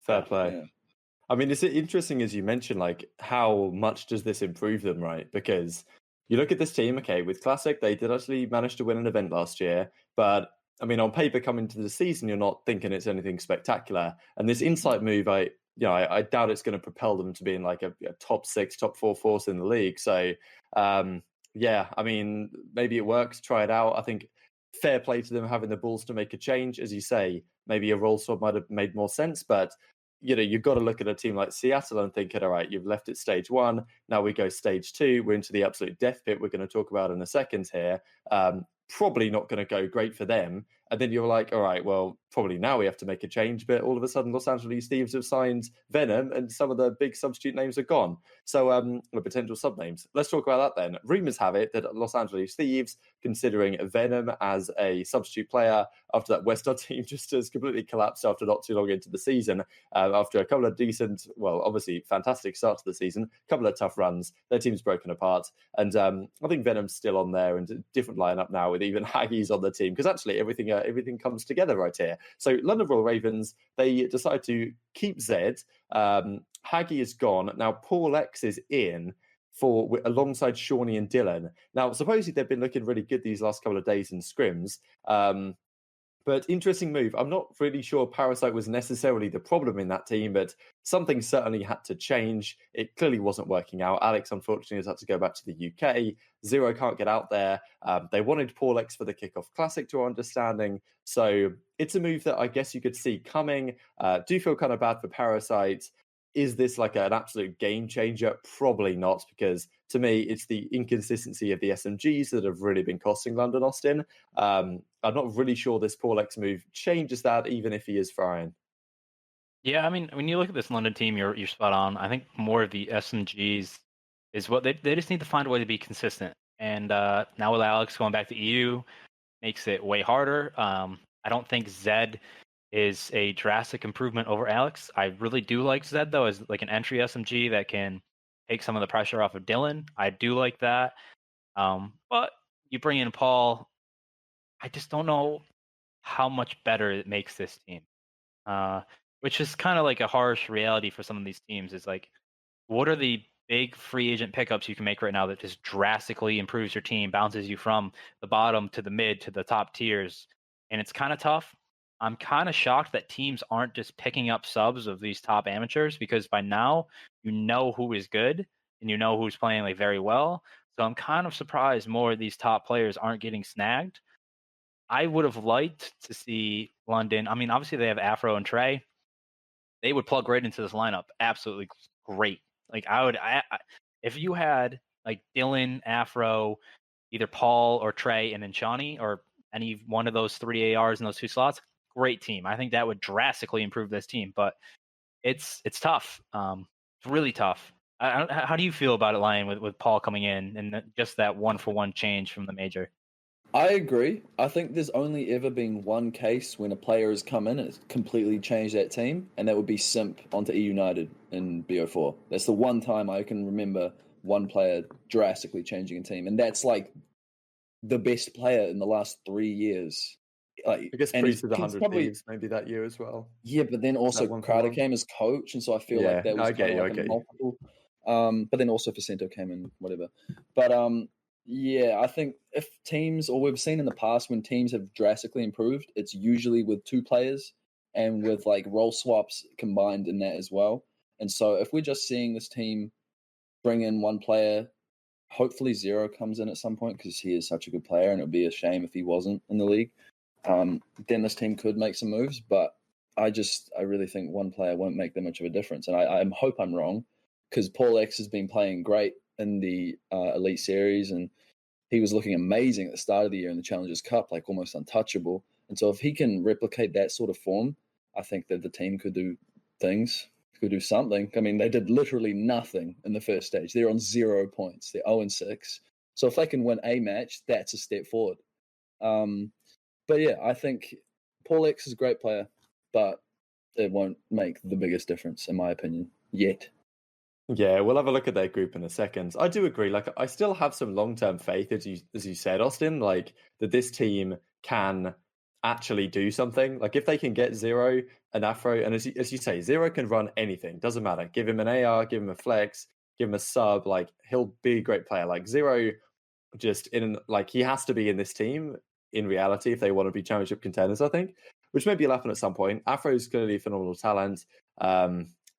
Fair play. Yeah. I mean, it's interesting, as you mentioned, like, how much does this improve them, right? Because you look at this team, okay, with Classic, they did actually manage to win an event last year, but I mean, on paper, coming into the season, you're not thinking it's anything spectacular. And this Insight move, I doubt it's going to propel them to being like a top 6, top 4 force in the league. So, yeah, I mean, maybe it works. Try it out. I think fair play to them having the balls to make a change. As you say, maybe a role swap might have made more sense, but you've got to look at a team like Seattle and thinking, all right, you've left it stage 1. Now we go stage 2. We're into the absolute death pit we're going to talk about in a second here. Probably not going to go great for them. And then you're like, all right, well, probably now we have to make a change. But all of a sudden, Los Angeles Thieves have signed Venom, and some of the big substitute names are gone. So, the potential sub names. Let's talk about that then. Rumors have it that Los Angeles Thieves, considering Venom as a substitute player after that Westar team just has completely collapsed after not too long into the season, after a couple of decent, well, obviously fantastic starts to the season, a couple of tough runs, their team's broken apart. And I think Venom's still on there, and a different lineup now with even Haggy's on the team, because actually everything comes together right here. So London Royal Ravens, they decide to keep Zed. Haggy is gone. Now PaulEhx is in alongside Shawnee and Dylan. Now, supposedly they've been looking really good these last couple of days in scrims. But interesting move. I'm not really sure Parasite was necessarily the problem in that team, but something certainly had to change. It clearly wasn't working out. Alex, unfortunately, has had to go back to the UK. Zero can't get out there. They wanted PaulEhx for the Kickoff Classic, to our understanding. So it's a move that I guess you could see coming. Do feel kind of bad for Parasite. Is this like an absolute game changer? Probably not, because to me, it's the inconsistency of the SMGs that have really been costing London Austin. I'm not really sure this PaulEhx move changes that, even if he is frying. Yeah, I mean, when you look at this London team, you're spot on. I think more of the SMGs is what they just need to find a way to be consistent. And now with Alex going back to EU, makes it way harder. I don't think Zed is a drastic improvement over Alex. I really do like Zed, though, as like an entry SMG that can take some of the pressure off of Dylan. I do like that. But you bring in Paul, I just don't know how much better it makes this team. Which is kind of like a harsh reality for some of these teams. Is like, what are the big free agent pickups you can make right now that just drastically improves your team, bounces you from the bottom to the mid to the top tiers? And it's kind of tough. I'm kind of shocked that teams aren't just picking up subs of these top amateurs, because by now you know who is good and you know who's playing like very well. So I'm kind of surprised more of these top players aren't getting snagged. I would have liked to see London. I mean, obviously they have Afro and Trey. They would plug right into this lineup. Absolutely great. Like if you had like Dylan, Afro, either Paul or Trey, and then Shawnee, or any one of those 3 ARs in those 2 slots, great team. I think that would drastically improve this team, but it's tough. It's really tough. How do you feel about it, Lion, with Paul coming in and just that 1-for-1 change from the major? I agree. I think there's only ever been one case when a player has come in and it's completely changed that team, and that would be Simp onto E United in BO4. That's the one time I can remember one player drastically changing a team, and that's like the best player in the last 3 years. Like, I guess Priest to the 100 Thieves maybe that year as well. Yeah, but then also Crowder came as coach, and so I feel like that was kind of like a multiple. But then also Facento came in, whatever. But yeah, I think if teams, or we've seen in the past when teams have drastically improved, it's usually with 2 players and with like role swaps combined in that as well. And so if we're just seeing this team bring in one player, hopefully Zero comes in at some point, because he is such a good player, and it would be a shame if he wasn't in the league. Then this team could make some moves, but I really think one player won't make that much of a difference. And I hope I'm wrong, because PaulEhx has been playing great in the Elite Series, and he was looking amazing at the start of the year in the Challengers Cup, like almost untouchable. And so if he can replicate that sort of form, I think that the team could do things, could do something. I mean, they did literally nothing in the first stage. They're on 0 points. They're 0-6. So if they can win a match, that's a step forward. But yeah, I think PaulEhx is a great player, but it won't make the biggest difference, in my opinion, yet. Yeah, we'll have a look at their group in a second. I do agree. Like, I still have some long-term faith, as you said, Austin, like that this team can actually do something. Like, if they can get Zero and Afro, and as you say, Zero can run anything. Doesn't matter. Give him an AR, give him a flex, give him a sub. Like, he'll be a great player. Like Zero, just he has to be in this team in reality if they want to be championship contenders. I think, which maybe will happen at some point. Afro's clearly a phenomenal talent.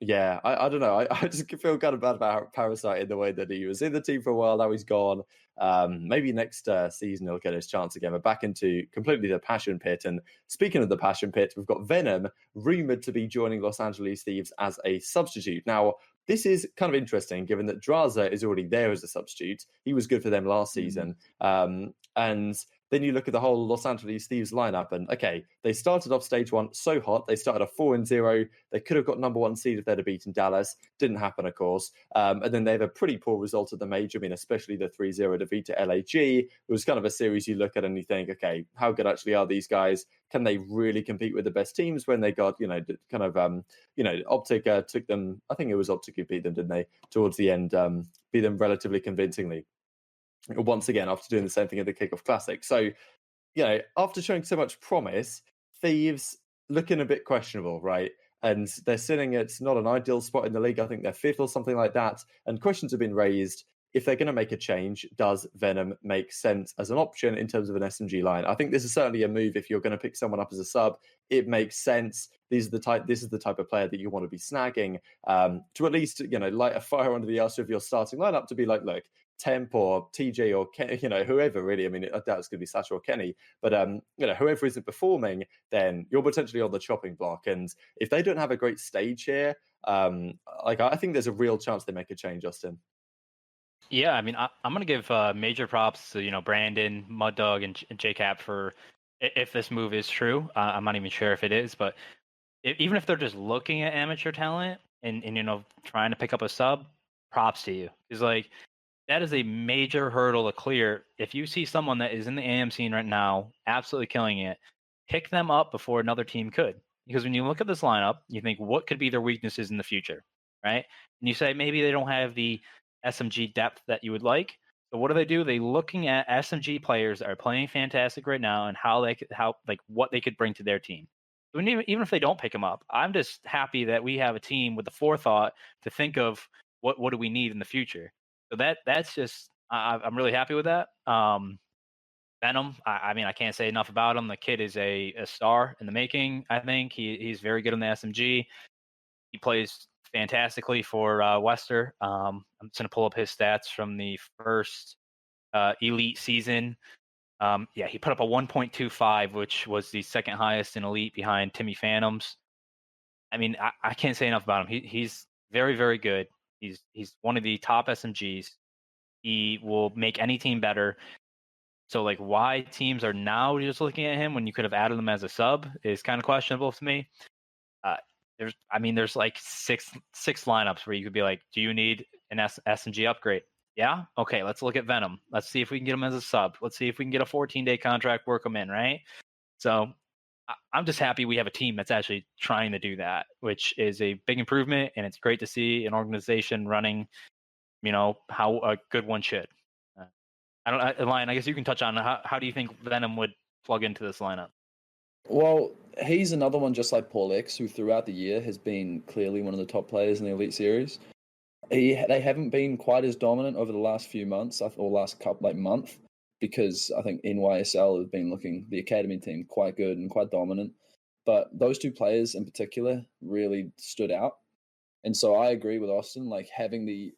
Yeah, I don't know. I just feel kind of bad about Parasite in the way that he was in the team for a while. Now he's gone. Maybe next season he'll get his chance again. But back into completely the passion pit. And speaking of the passion pit, we've got Venom rumored to be joining Los Angeles Thieves as a substitute. Now, this is kind of interesting given that Draza is already there as a substitute. He was good for them last season. And then you look at the whole Los Angeles Thieves lineup, and okay, they started off stage one so hot. They started off 4-0. They could have got number one seed if they'd have beaten Dallas. Didn't happen, of course. And then they have a pretty poor result at the major. I mean, especially the 3-0 defeat to LAG. It was kind of a series you look at and you think, okay, how good actually are these guys? Can they really compete with the best teams when they got, OpTic took them, I think it was OpTic who beat them, didn't they? Towards the end, beat them relatively convincingly. Once again, after doing the same thing at the Kickoff Classic. So, after showing so much promise, Thieves looking a bit questionable, right? And they're sitting at not an ideal spot in the league. I think they're fifth or something like that. And questions have been raised. If they're going to make a change, does Venom make sense as an option in terms of an SMG line? I think this is certainly a move. If you're going to pick someone up as a sub, it makes sense. This is the type of player that you want to be snagging to at least, light a fire under the arse of your starting lineup to be like, look, Temp or TJ or whoever really. I mean, I doubt it's going to be Sasha or Kenny, but whoever isn't performing, then you're potentially on the chopping block. And if they don't have a great stage here, I think there's a real chance they make a change, Justin. Yeah, I mean, I'm going to give major props to Brandon, Mud Dog, and JCap for if this move is true. I'm not even sure if it is, but even if they're just looking at amateur talent and trying to pick up a sub, props to you. It's like, that is a major hurdle to clear. If you see someone that is in the AM scene right now, absolutely killing it, pick them up before another team could. Because when you look at this lineup, you think, what could be their weaknesses in the future, right? And you say, maybe they don't have the SMG depth that you would like. So what do? They're looking at SMG players that are playing fantastic right now and what they could bring to their team. So even if they don't pick them up, I'm just happy that we have a team with the forethought to think of what do we need in the future. So that's just I'm really happy with that. Venom, I mean, I can't say enough about him. The kid is a star in the making. I think he's very good in the SMG. He plays fantastically for Wester. I'm just gonna pull up his stats from the first Elite season. He put up a 1.25, which was the second highest in Elite behind Timmy Phantoms. I mean, I can't say enough about him. He's very, very good. He's one of the top SMGs. He will make any team better. So, why teams are now just looking at him when you could have added him as a sub is kind of questionable to me. There's like six lineups where you could be like, do you need an SMG upgrade? Yeah? Okay, let's look at Venom. Let's see if we can get him as a sub. Let's see if we can get a 14-day contract, work him in, right? So, I'm just happy we have a team that's actually trying to do that, which is a big improvement, and it's great to see an organization running, how a good one should. Lion, I guess you can touch on how do you think Venom would plug into this lineup? Well, he's another one just like PaulEhx, who throughout the year has been clearly one of the top players in the Elite Series. They haven't been quite as dominant over the last few months, or last couple month, because I think NYSL has been looking, the academy team, quite good and quite dominant. But those two players in particular really stood out. And so I agree with Austin, having the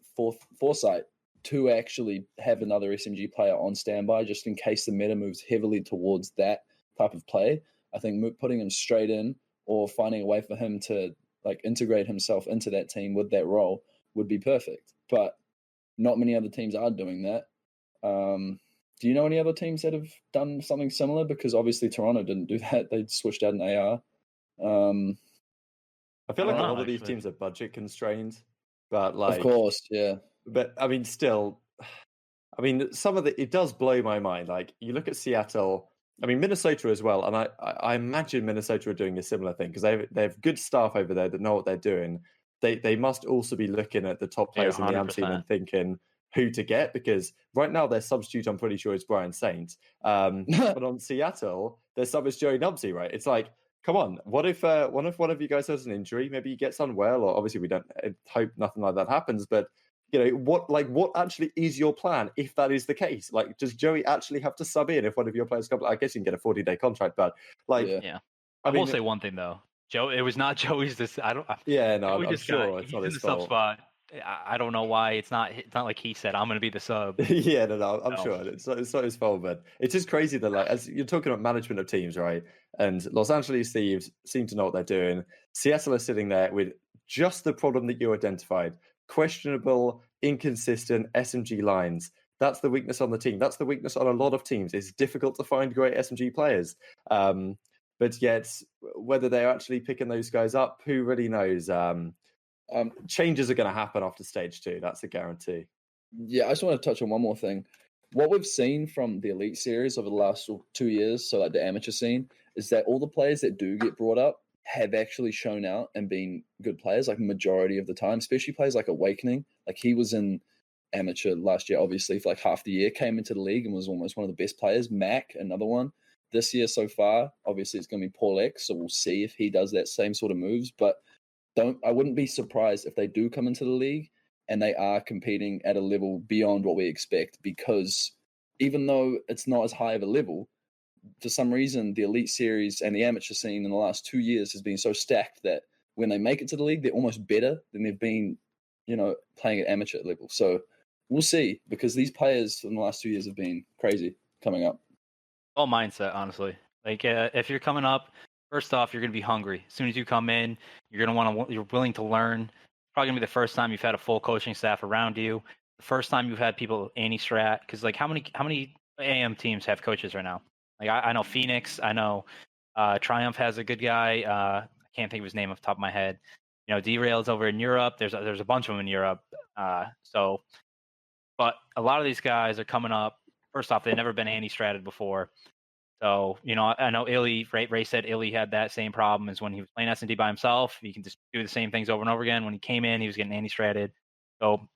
foresight to actually have another SMG player on standby, just in case the meta moves heavily towards that type of play. I think putting him straight in or finding a way for him to integrate himself into that team with that role would be perfect. But not many other teams are doing that. Do you know any other teams that have done something similar? Because obviously Toronto didn't do that. They switched out an AR. I feel I like don't a know, lot of these actually. teams are budget constrained, but Of course, yeah. but I mean, still, I mean, some of it does blow my mind. Like you look at Seattle, I mean Minnesota as well, and I imagine Minnesota are doing a similar thing because they have good staff over there that know what they're doing. They must also be looking at the top Yeah, players in the AM scene 100%. and thinking who to get, because right now their substitute I'm pretty sure is Brian Saint. But on Seattle, their sub is Joey Nubsy, right? It's like, come on, what if one of you guys has an injury? Maybe he gets unwell, or obviously we don't hope nothing like that happens, but you know, what actually is your plan if that is the case? Like, does Joey actually have to sub in if one of your players comes? I guess you can get a 40-day contract, but like, Yeah. I I will mean, say one thing though. Joe, it was not Joey's this. yeah, no, Joey I'm just got. sure it's He's not in his the sub fault. spot. I don't know why. It's not like he said, I'm going to be the sub. Yeah, no, I'm No. sure it's not his fault, but it's just crazy that, like, as you're talking about management of teams, right? And Los Angeles Thieves seem to know what they're doing. Seattle is sitting there with just the problem that you identified: questionable, inconsistent SMG lines. That's the weakness on the team. That's the weakness on a lot of teams. It's difficult to find great SMG players. But yet, whether they're actually picking those guys up, who really knows? Changes are going to happen after stage 2. That's a guarantee. Yeah, I just want to touch on one more thing. What we've seen from the Elite Series over the last 2 years, so like the amateur scene, is that all the players that do get brought up have actually shown out and been good players, like majority of the time, especially players like Awakening. Like he was in amateur last year, obviously, for like half the year, came into the league and was almost one of the best players. Mac, another one. This year so far, obviously it's going to be PaulEhx, so we'll see if he does that same sort of moves. But I wouldn't be surprised if they do come into the league and they are competing at a level beyond what we expect, because even though it's not as high of a level, for some reason the Elite Series and the amateur scene in the last 2 years has been so stacked that when they make it to the league, they're almost better than they've been, playing at amateur level. So we'll see, because these players in the last 2 years have been crazy coming up. All mindset, honestly. Like if you're coming up, first off, you're going to be hungry. As soon as you come in, you're going to you're willing to learn. It's probably going to be the first time you've had a full coaching staff around you. The first time you've had people anti-strat. Because like how many AM teams have coaches right now? Like I know Phoenix. I know Triumph has a good guy. I can't think of his name off the top of my head. Derail's over in Europe. There's a bunch of them in Europe. But a lot of these guys are coming up. First off, they've never been anti-stratted before. So, I know Illy, Ray said Illy had that same problem as when he was playing SnD by himself. He can just do the same things over and over again. When he came in, he was getting anti-stratted. So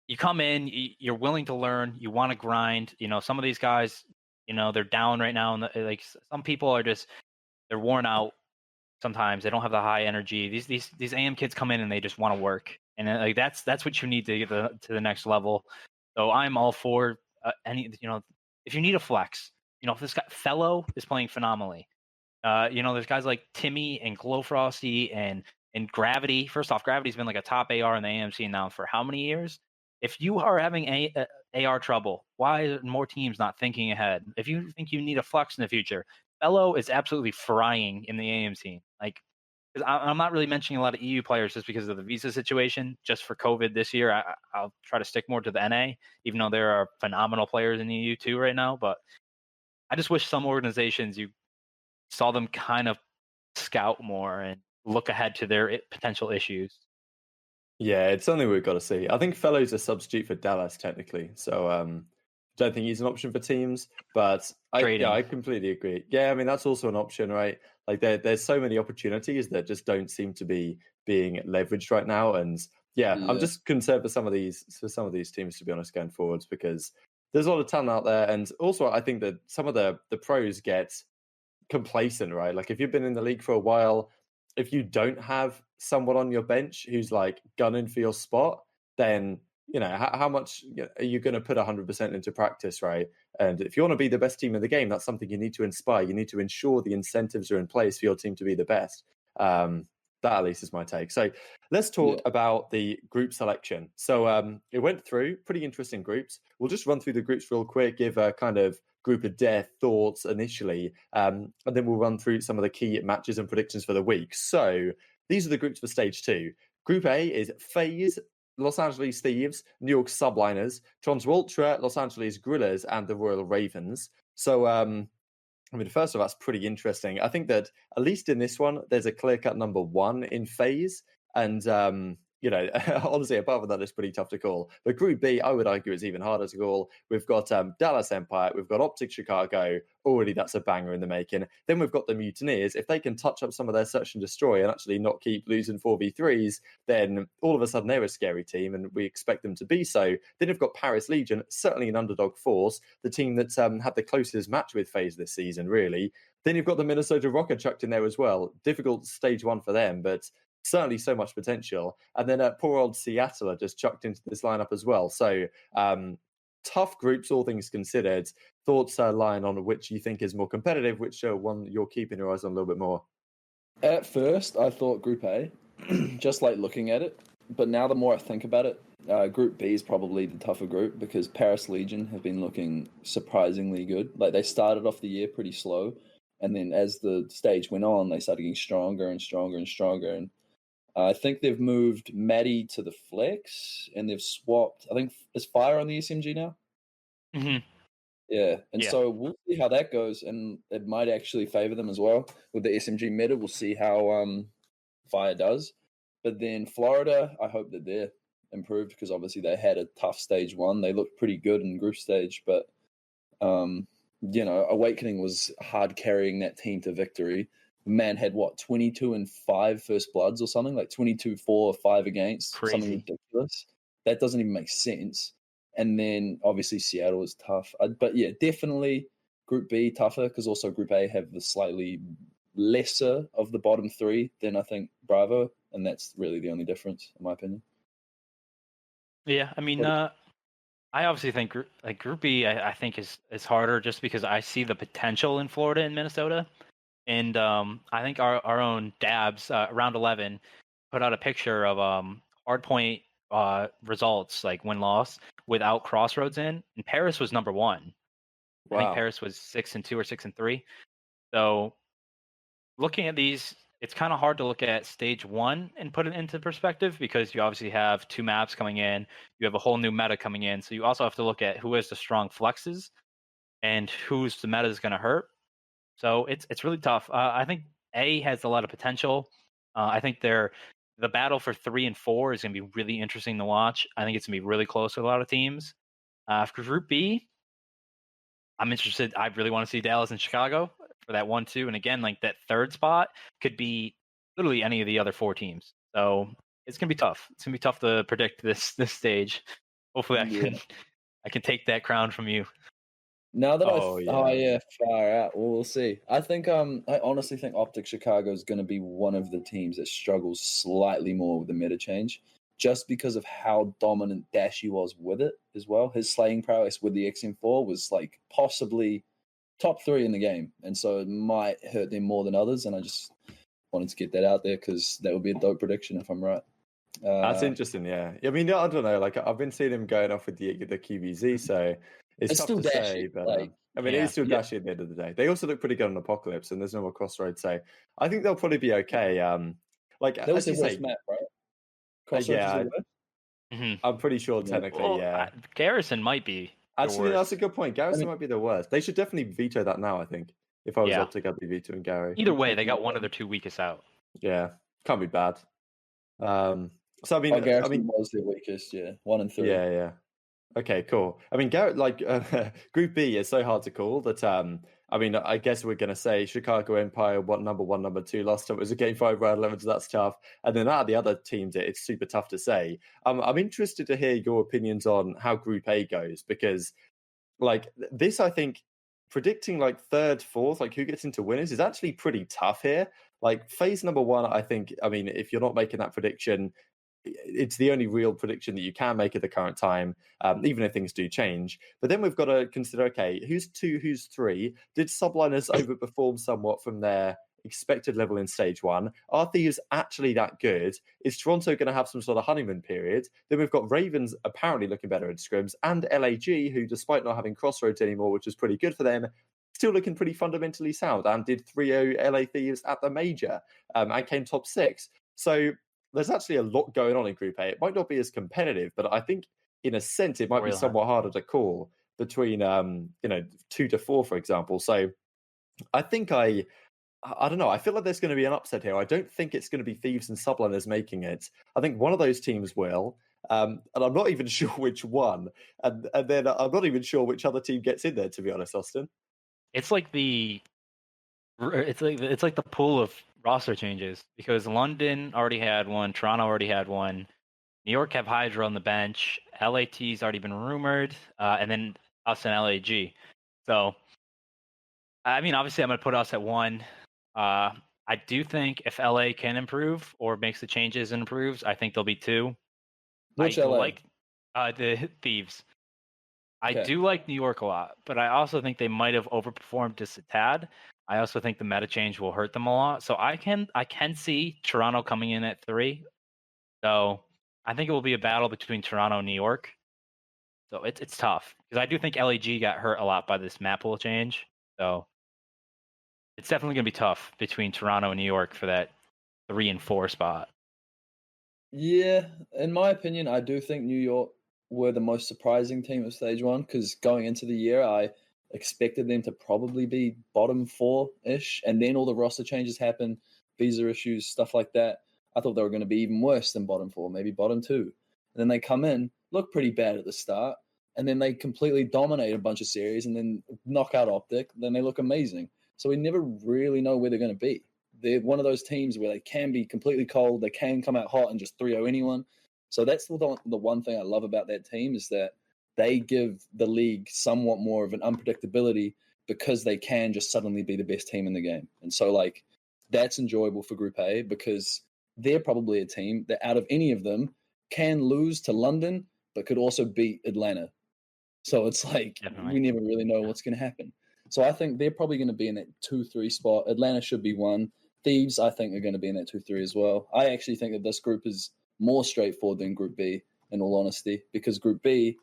you come in, you're willing to learn, you want to grind. Some of these guys, they're down right now. And like some people are they're worn out sometimes. They don't have the high energy. These AM kids come in and they just want to work. And like that's what you need to get to the next level. So I'm all for if you need a flex, if this guy Fellow is playing phenomenally, there's guys like Timmy and Glowfrosty and Gravity. First off, Gravity's been like a top AR in the AMC now for how many years? If you are having AR trouble, why are more teams not thinking ahead? If you think you need a flex in the future, Fellow is absolutely frying in the AMC. Like, because I'm not really mentioning a lot of EU players just because of the visa situation. Just for COVID this year, I'll try to stick more to the NA, even though there are phenomenal players in the EU too right now. But I just wish some organizations you saw them kind of scout more and look ahead to their potential issues. Yeah, it's something we've got to see. I think Fellow's a substitute for Dallas technically, so don't think he's an option for teams. But I completely agree. Yeah, I mean that's also an option, right? Like there's so many opportunities that just don't seem to be being leveraged right now. And yeah, I'm just concerned for some of these teams, to be honest, going forwards, because there's a lot of talent out there. And also I think that some of the pros get complacent, right? Like if you've been in the league for a while, if you don't have someone on your bench who's like gunning for your spot, then how much are you going to put 100% into practice, right? And if you want to be the best team in the game, that's something you need to inspire. You need to ensure the incentives are in place for your team to be the best. That at least is my take. So let's talk about the group selection. So it went through pretty interesting groups. We'll just run through the groups real quick, give a kind of group of death thoughts initially, and then we'll run through some of the key matches and predictions for the week. So these are the groups for stage 2. Group A is FaZe, Los Angeles Thieves, New York Subliners, Toronto Ultra, Los Angeles Grillers, and the Royal Ravens. So, I mean, first of all, that's pretty interesting. I think that at least in this one, there's a clear-cut number one in FaZe, and honestly, apart from that, it's pretty tough to call. But Group B, I would argue, is even harder to call. We've got Dallas Empire, we've got OpTic Chicago. Already, that's a banger in the making. Then we've got the Mutineers. If they can touch up some of their search and destroy and actually not keep losing 4v3s, then all of a sudden they're a scary team, and we expect them to be so. Then you've got Paris Legion, certainly an underdog force, the team that's had the closest match with FaZe this season, really. Then you've got the Minnesota Rocket chucked in there as well. Difficult stage one for them, but certainly so much potential. And then poor old Seattle are just chucked into this lineup as well. So tough groups, all things considered. Thoughts, Lion, on which you think is more competitive, which one you're keeping your eyes on a little bit more? At first, I thought Group A, just like looking at it. But now the more I think about it, Group B is probably the tougher group because Paris Legion have been looking surprisingly good. Like, they started off the year pretty slow, and then as the stage went on, they started getting stronger and stronger and stronger. And I think they've moved Maddie to the flex, and they've swapped. I think is Fire on the SMG now. Mm-hmm. Yeah, and Yeah. so we'll see how that goes, and it might actually favor them as well with the SMG meta. We'll see how Fire does. But then Florida, I hope that they're improved because obviously they had a tough stage one. They looked pretty good in group stage, but Awakening was hard carrying that team to victory. Man had 22-5 first bloods or something, like 22-4, 5 against, something ridiculous. That doesn't even make sense. And then obviously Seattle is tough, but yeah, definitely Group B tougher because also Group A have the slightly lesser of the bottom three than I think Bravo, and that's really the only difference in my opinion. Yeah, I mean, I obviously think Group B I think is harder just because I see the potential in Florida and Minnesota. And I think our own Dabs, round 11, put out a picture of hardpoint results, like win-loss, without Crossroads in. And Paris was number one. Wow. I think Paris was 6-2 or 6-3. So looking at these, it's kind of hard to look at stage one and put it into perspective because you obviously have two maps coming in. You have a whole new meta coming in. So you also have to look at who has the strong flexes and who's the meta is going to hurt. So it's really tough. I think A has a lot of potential. I think the battle for 3 and 4 is going to be really interesting to watch. I think it's going to be really close with a lot of teams. For Group B, I'm interested. I really want to see Dallas and Chicago for that 1-2. And again, like that third spot could be literally any of the other 4 teams. So it's going to be tough. It's going to be tough to predict this stage. Hopefully I can take that crown from you. Now that far out. Well, we'll see. I think I honestly think OpTic Chicago is going to be one of the teams that struggles slightly more with the meta change, just because of how dominant Dashy was with it as well. His slaying prowess with the XM4 was like possibly top 3 in the game, and so it might hurt them more than others. And I just wanted to get that out there because that would be a dope prediction if I'm right. That's interesting. Yeah, I mean, I don't know. Like I've been seeing him going off with the QBZ, so. It's tough to say, but I mean, it is still Dashy at the end of the day. They also look pretty good on Apocalypse, and there's no more Crossroads, so I think they'll probably be okay. That was the worst map, right? Crossroads I'm pretty sure technically, Garrison might be. Actually, that's a good point. Garrison might be the worst. They should definitely veto that now. I think if I was OpTic, I'd be vetoing Gary. Either way, they got one of their 2 weakest out. Yeah, can't be bad. So I mean, Garrison was the weakest. 1 and 3. Yeah. Okay, cool. I mean, Garrett, Group B is so hard to call that. I mean, I guess we're going to say Chicago Empire, number 1, number 2. Last time it was a game 5 round 11, so that's tough. And then out of the other teams, it's super tough to say. I'm interested to hear your opinions on how Group A goes because, this, I think, predicting 3rd, 4th, who gets into winners is actually pretty tough here. FaZe number 1, I think. I mean, if you're not making that prediction, it's the only real prediction that you can make at the current time, even if things do change. But then we've got to consider, okay, who's 2, who's 3? Did Subliners overperform somewhat from their expected level in stage 1? Are Thieves actually that good? Is Toronto going to have some sort of honeymoon period? Then we've got Ravens apparently looking better in scrims, and LAG, who, despite not having Crossroads anymore, which is pretty good for them, still looking pretty fundamentally sound and did 3-0 LA Thieves at the major and came top 6. So there's actually a lot going on in Group A. It might not be as competitive, but I think in a sense it might be somewhat harder to call between 2 to 4, for example. So I think I don't know. I feel like there's going to be an upset here. I don't think it's going to be Thieves and Subliners making it. I think one of those teams will, and I'm not even sure which one. And then I'm not even sure which other team gets in there. To be honest, Austin. It's like the pool of roster changes because London already had one, Toronto already had one, New York have Hydra on the bench, LAT's already been rumored, and then us and LAG. So, I mean, obviously, I'm going to put us at 1. I do think if LA can improve or makes the changes and improves, I think there'll be 2. Which I LA? like the Thieves. I Okay. do like New York a lot, but I also think they might have overperformed just a tad. I also think the meta change will hurt them a lot. So I can see Toronto coming in at 3. So I think it will be a battle between Toronto and New York. So it's tough because I do think LAG got hurt a lot by this map pool change. So it's definitely going to be tough between Toronto and New York for that 3 and 4 spot. Yeah, in my opinion, I do think New York were the most surprising team of Stage 1 because going into the year, I expected them to probably be bottom 4-ish, and then all the roster changes happened, visa issues, stuff like that. I thought they were going to be even worse than bottom 4, maybe bottom 2. And then they come in, look pretty bad at the start, and then they completely dominate a bunch of series and then knock out OpTic, then they look amazing. So we never really know where they're going to be. They're one of those teams where they can be completely cold, they can come out hot and just 3-0 anyone. So that's the one thing I love about that team is that they give the league somewhat more of an unpredictability because they can just suddenly be the best team in the game. And so, like, that's enjoyable for Group A because they're probably a team that out of any of them can lose to London but could also beat Atlanta. So it's like we never really know what's going to happen. So I think they're probably going to be in that 2-3 spot. Atlanta should be 1. Thieves, I think, are going to be in that 2-3 as well. I actually think that this group is more straightforward than Group B, in all honesty, because Group B,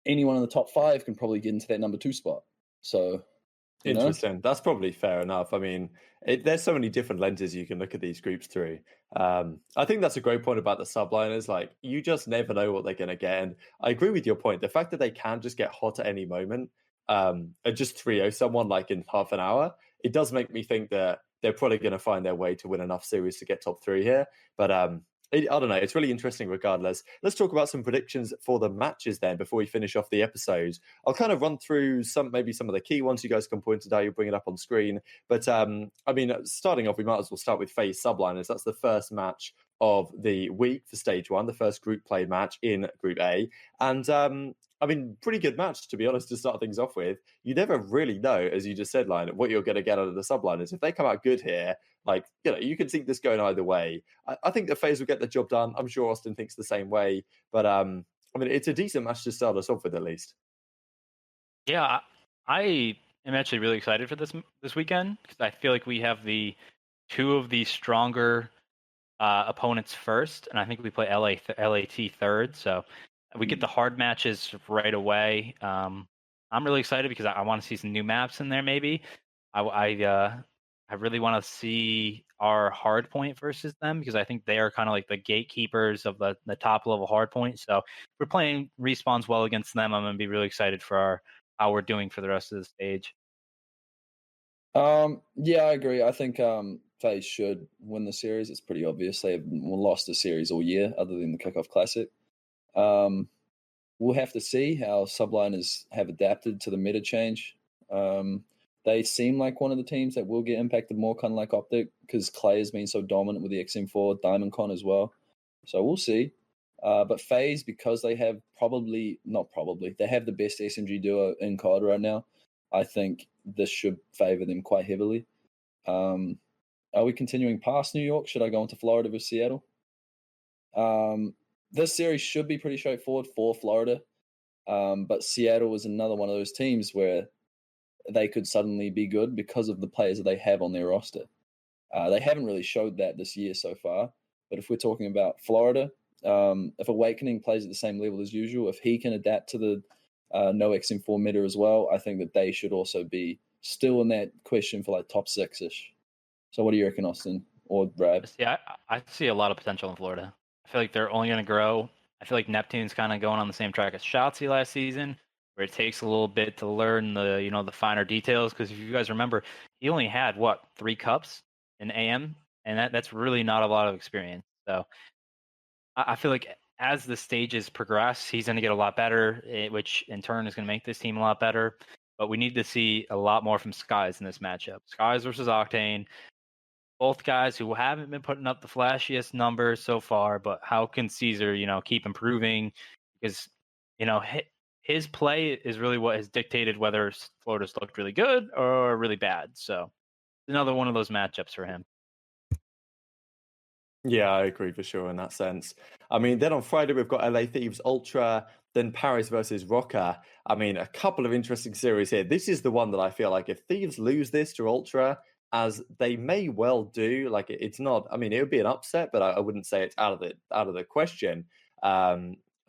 anyone in the top 5 can probably get into that number 2 spot. So, Interesting. That's probably fair enough. I mean, there's so many different lenses you can look at these groups through. I think that's a great point about the subliners. Like, you just never know what they're going to get. And I agree with your point. The fact that they can just get hot at any moment, and just 3-0 someone like in half an hour, it does make me think that they're probably going to find their way to win enough series to get top 3 here. But I don't know. It's really interesting regardless. Let's talk about some predictions for the matches then before we finish off the episode. I'll kind of run through some of the key ones. You guys can point it out. You'll bring it up on screen. But I mean, starting off, we might as well start with FaZe Subliners. That's the first match of the week for Stage 1, the first group play match in Group A. And I mean, pretty good match, to be honest, to start things off with. You never really know, as you just said, Lion, what you're going to get out of the Subliners. If they come out good here, like, you can see this going either way. I think the FaZe will get the job done. I'm sure Austin thinks the same way. But, I mean, it's a decent match to start us off with, at least. Yeah, I am actually really excited for this weekend because I feel like we have the 2 of the stronger opponents first, and I think we play LAT third. So we get the hard matches right away. I'm really excited because I want to see some new maps in there. Maybe I really want to see our hard point versus them because I think they are kind of like the gatekeepers of the top level hard point. So if we're playing respawns well against them, I'm going to be really excited for how we're doing for the rest of the stage. Yeah, I agree. I think FaZe should win the series. It's pretty obvious. They've lost the series all year other than the Kickoff Classic. We'll have to see how Subliners have adapted to the meta change. They seem like one of the teams that will get impacted more, kind of like OpTic, because Clay has been so dominant with the XM4, DiamondCon as well. So we'll see. But FaZe, because they have they have the best SMG duo in COD right now, I think this should favor them quite heavily. Are we continuing past New York? Should I go into Florida versus Seattle? This series should be pretty straightforward for Florida. But Seattle is another one of those teams where they could suddenly be good because of the players that they have on their roster. They haven't really showed that this year so far. But if we're talking about Florida, if Awakening plays at the same level as usual, if he can adapt to the no XM4 meta as well, I think that they should also be still in that question for like top 6-ish. So what do you reckon, Austin? or Rab. Yeah, I see a lot of potential in Florida. I feel like they're only going to grow. I feel like Neptune's kind of going on the same track as Shotzi last season, where it takes a little bit to learn the finer details. Because if you guys remember, he only had 3 cups in AM, and that's really not a lot of experience. So I feel like as the stages progress, he's going to get a lot better, which in turn is going to make this team a lot better. But we need to see a lot more from Skies in this matchup. Skies versus Octane. Both guys who haven't been putting up the flashiest numbers so far, but how can Caesar, keep improving? Because, his play is really what has dictated whether Florida's looked really good or really bad. So another one of those matchups for him. Yeah, I agree for sure in that sense. I mean, then on Friday, we've got LA Thieves Ultra, then Paris versus Rocker. I mean, a couple of interesting series here. This is the one that I feel like if Thieves lose this to Ultra, as they may well do, like it's not, I mean, it would be an upset, but I wouldn't say it's out of the question.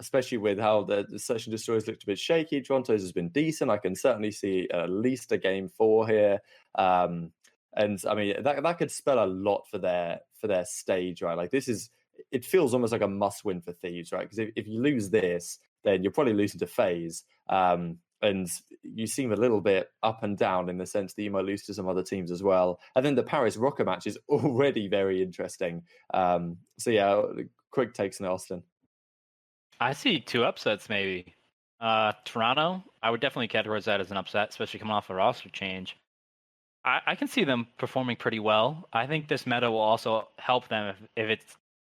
Especially with how the Search and Destroyers looked a bit shaky. Toronto's has been decent. I can certainly see at least a game 4 here. And I mean, that could spell a lot for their stage, right? Like it feels almost like a must win for Thieves, right? Because if you lose this, then you're probably losing to FaZe. And you seem a little bit up and down in the sense that you might lose to some other teams as well. And then the Paris Rocker match is already very interesting. So yeah, quick takes in Austin. I see 2 upsets maybe. Toronto, I would definitely categorize that as an upset, especially coming off a roster change. I can see them performing pretty well. I think this meta will also help them if it's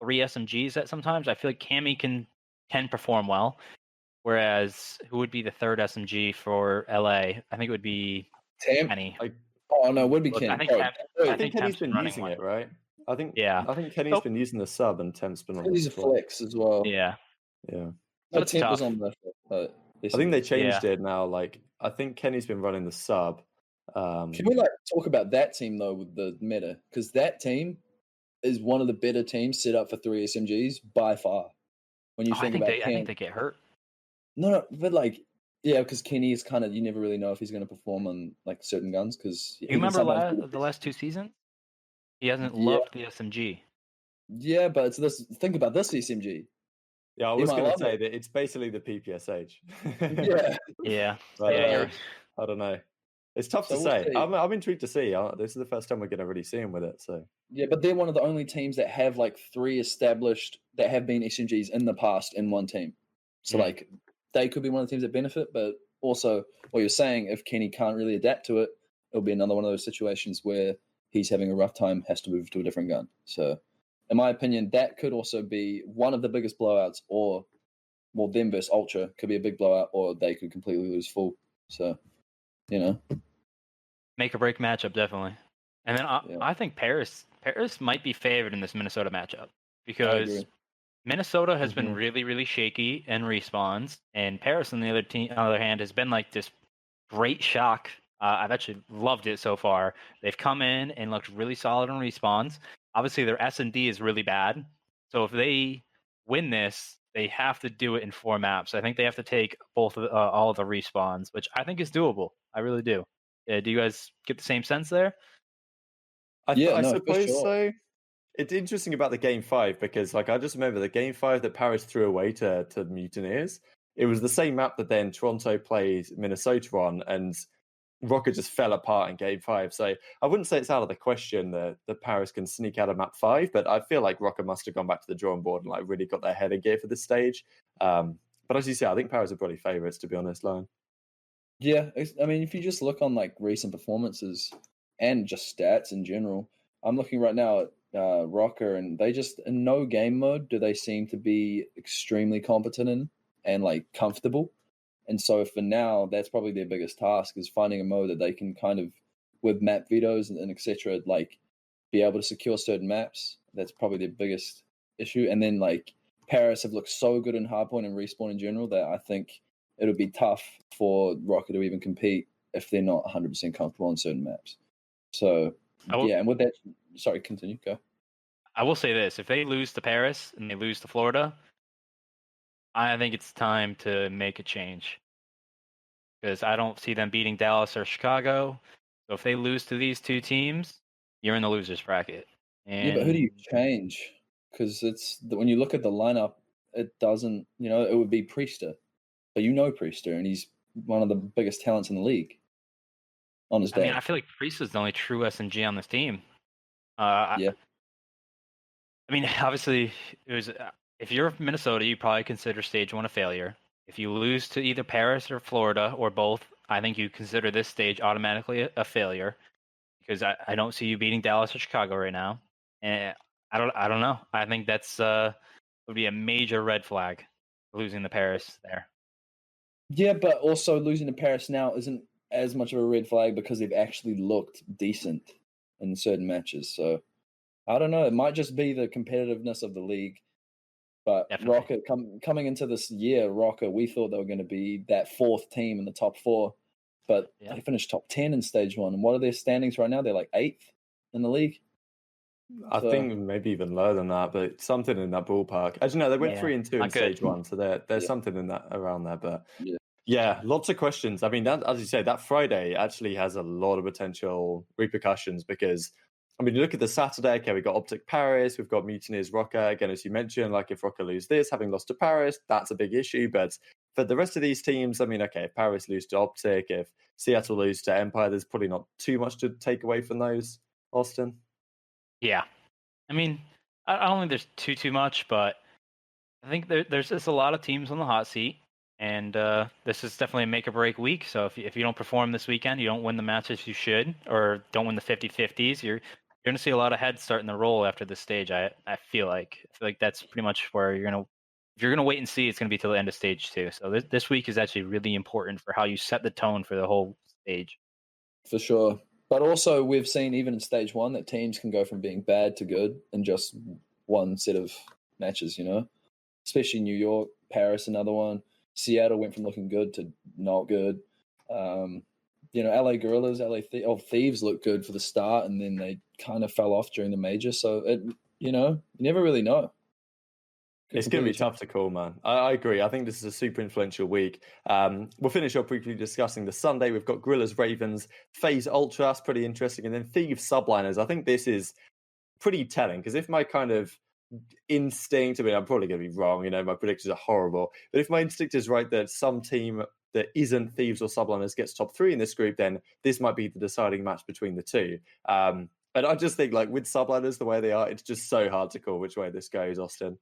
3 SMGs at sometimes. I feel like Cammy can perform well. Whereas, who would be the third SMG for LA? I think it would be Kenny. Oh no, it would be Kenny. I think Kenny's been using it, right? I think Kenny's been using the sub and Temp's been on the He's a flex as well. Yeah. No, Temp was on the I think they changed it now. Like, I think Kenny's been running the sub. Can we talk about that team though with the meta? Because that team is one of the better teams set up for 3 SMGs by far. When you think about I think they get hurt. No, but because Kenny is kind of, you never really know if he's going to perform on like certain guns. Because you remember the last 2 seasons, he hasn't loved the SMG. Yeah, but it's this. Think about this SMG. Yeah, I was going to say that it's basically the PPSH. Yeah. I don't know. It's tough to say. I'm intrigued to see. This is the first time we're going to really see him with it. So yeah, but they're one of the only teams that have 3 established that have been SMGs in the past in one team. So they could be one of the teams that benefit. But also, what you're saying, if Kenny can't really adapt to it, it'll be another one of those situations where he's having a rough time, has to move to a different gun. So, in my opinion, that could also be one of the biggest blowouts. Or, them versus Ultra could be a big blowout, or they could completely lose full. So, make or break matchup, definitely. And then I think Paris might be favored in this Minnesota matchup because Minnesota has been really, really shaky in respawns, and Paris on the other hand has been like this great shock. I've actually loved it so far. They've come in and looked really solid on respawns. Obviously, their S&D is really bad, so if they win this, they have to do it in 4 maps. I think they have to take all of the respawns, which I think is doable. I really do. Do you guys get the same sense there? I suppose so. It's interesting about the game 5 because, I just remember the game 5 that Paris threw away to Mutineers. It was the same map that then Toronto played Minnesota on, and Rocket just fell apart in game 5. So I wouldn't say it's out of the question that Paris can sneak out of map 5, but I feel like Rocket must have gone back to the drawing board and really got their head in gear for this stage. But as you say, I think Paris are probably favourites, to be honest, Lion. Yeah, I mean, if you just look on recent performances and just stats in general, I'm looking right now at Rocker, and they just in no game mode do they seem to be extremely competent in and comfortable. And so for now, that's probably their biggest task is finding a mode that they can kind of, with map vetoes and etc., be able to secure certain maps. That's probably their biggest issue. And then Paris have looked so good in hardpoint and respawn in general that I think it'll be tough for Rocket to even compete if they're not 100% comfortable on certain maps. So and with that, sorry, continue, go. I will say this: if they lose to Paris and they lose to Florida, I think it's time to make a change because I don't see them beating Dallas or Chicago. So if they lose to these 2 teams, you're in the losers bracket. And Yeah, but who do you change? Because when you look at the lineup, it doesn't. It would be Priester, but Priester, and he's one of the biggest talents in the league on his I mean, day. I feel like Priest is the only true SNG on this team. Yeah. I mean, obviously, it was. If you're Minnesota, you probably consider stage 1 a failure. If you lose to either Paris or Florida or both, I think you consider this stage automatically a failure, because I don't see you beating Dallas or Chicago right now. And I don't know. I think that's would be a major red flag, losing the Paris there. Yeah, but also losing to Paris now isn't as much of a red flag because they've actually looked decent in certain matches. So I don't know. It might just be the competitiveness of the league. But Definitely. Rocket coming into this year, Rocket, we thought they were going to be that fourth team in the top 4, but they finished top 10 in stage 1. And what are their standings right now? They're like 8th in the league. I think maybe even lower than that, but something in that ballpark. As you know, they went 3-2 in stage 1, so there's something in that around there. But yeah, lots of questions. I mean, as you say, that Friday actually has a lot of potential repercussions because, I mean, you look at the Saturday, okay, we've got OpTic Paris, we've got Mutineers Rocker. Again, as you mentioned, like if Rocker lose this, having lost to Paris, that's a big issue. But for the rest of these teams, I mean, okay, if Paris lose to OpTic, if Seattle lose to Empire, there's probably not too much to take away from those, Austin. Yeah. I mean, I don't think there's too much, but I think there's just a lot of teams on the hot seat, and this is definitely a make or break week. So if you don't perform this weekend, you don't win the matches you should, or don't win the 50-50s, you're going to see a lot of heads starting to roll after this stage. I feel like that's pretty much where if you're gonna wait and see, it's gonna be till the end of stage 2. So this week is actually really important for how you set the tone for the whole stage. For sure. But also, we've seen even in stage 1 that teams can go from being bad to good in just one set of matches, especially New York, Paris, another one. Seattle went from looking good to not good. LA Gorillas, Thieves looked good for the start, and then they kind of fell off during the major. So, you never really know. It's going to be tough to call, man. I agree. I think this is a super influential week. We'll finish up briefly discussing the Sunday. We've got Gorillas Ravens, FaZe Ultra, that's pretty interesting. And then Thieves Subliners. I think this is pretty telling because if my kind of instinct, I mean, I'm probably going to be wrong, my predictions are horrible. But if my instinct is right that some team that isn't Thieves or Subliners gets top 3 in this group, then this might be the deciding match between the two. And I just think, like, with Subliners the way they are, it's just so hard to call which way this goes, Austin.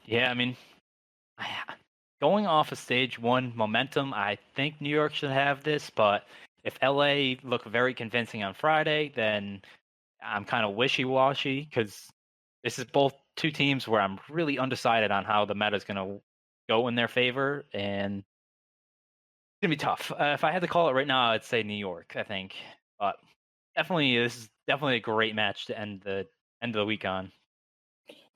Yeah, I mean, going off of stage 1 momentum, I think New York should have this, but if LA look very convincing on Friday, then I'm kind of wishy-washy because this is both two teams where I'm really undecided on how the meta is going to go in their favor, and it's going to be tough. If I had to call it right now, I'd say New York, I think. But this is definitely a great match to end the week on.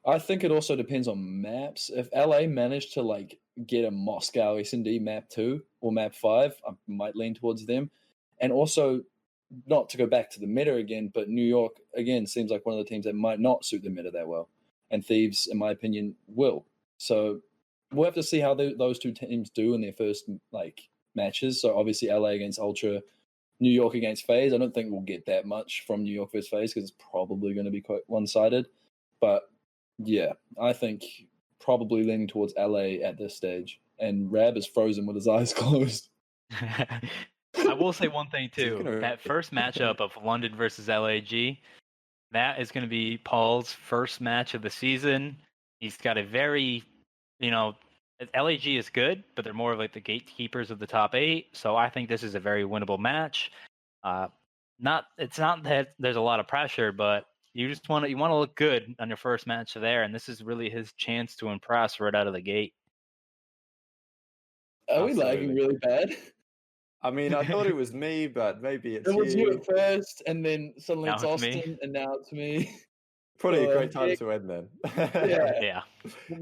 I think it also depends on maps. If LA managed to get a Moscow SnD map 2 or map 5, I might lean towards them. And also, not to go back to the meta again, but New York again seems like one of the teams that might not suit the meta that well, and Thieves, in my opinion, will. So we'll have to see how those two teams do in their first matches. So obviously LA against Ultra, New York against FaZe. I don't think we'll get that much from New York versus FaZe because it's probably going to be quite one-sided. But yeah, I think probably leaning towards LA at this stage. And Rab is frozen with his eyes closed. I will say one thing too. That first matchup of London versus LAG, that is going to be Paul's first match of the season. He's got a very, LAG is good, but they're more of like the gatekeepers of the top 8. So I think this is a very winnable match. It's not that there's a lot of pressure, but you want to look good on your first match there, and this is really his chance to impress right out of the gate. Are we lagging really bad? I mean, I thought it was me, but maybe it's you. It was you at first, and then suddenly now it's Austin, and now it's me. Probably a great time to end then. Yeah.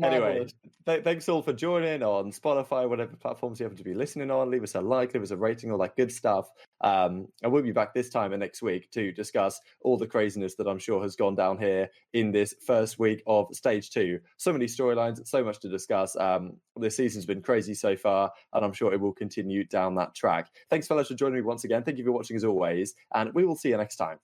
Anyway, thanks all for joining on Spotify, whatever platforms you happen to be listening on. Leave us a like, leave us a rating, all that good stuff. And we'll be back this time next week to discuss all the craziness that I'm sure has gone down here in this first week of Stage 2. So many storylines, so much to discuss. This season's been crazy so far, and I'm sure it will continue down that track. Thanks, fellas, for joining me once again. Thank you for watching as always, and we will see you next time.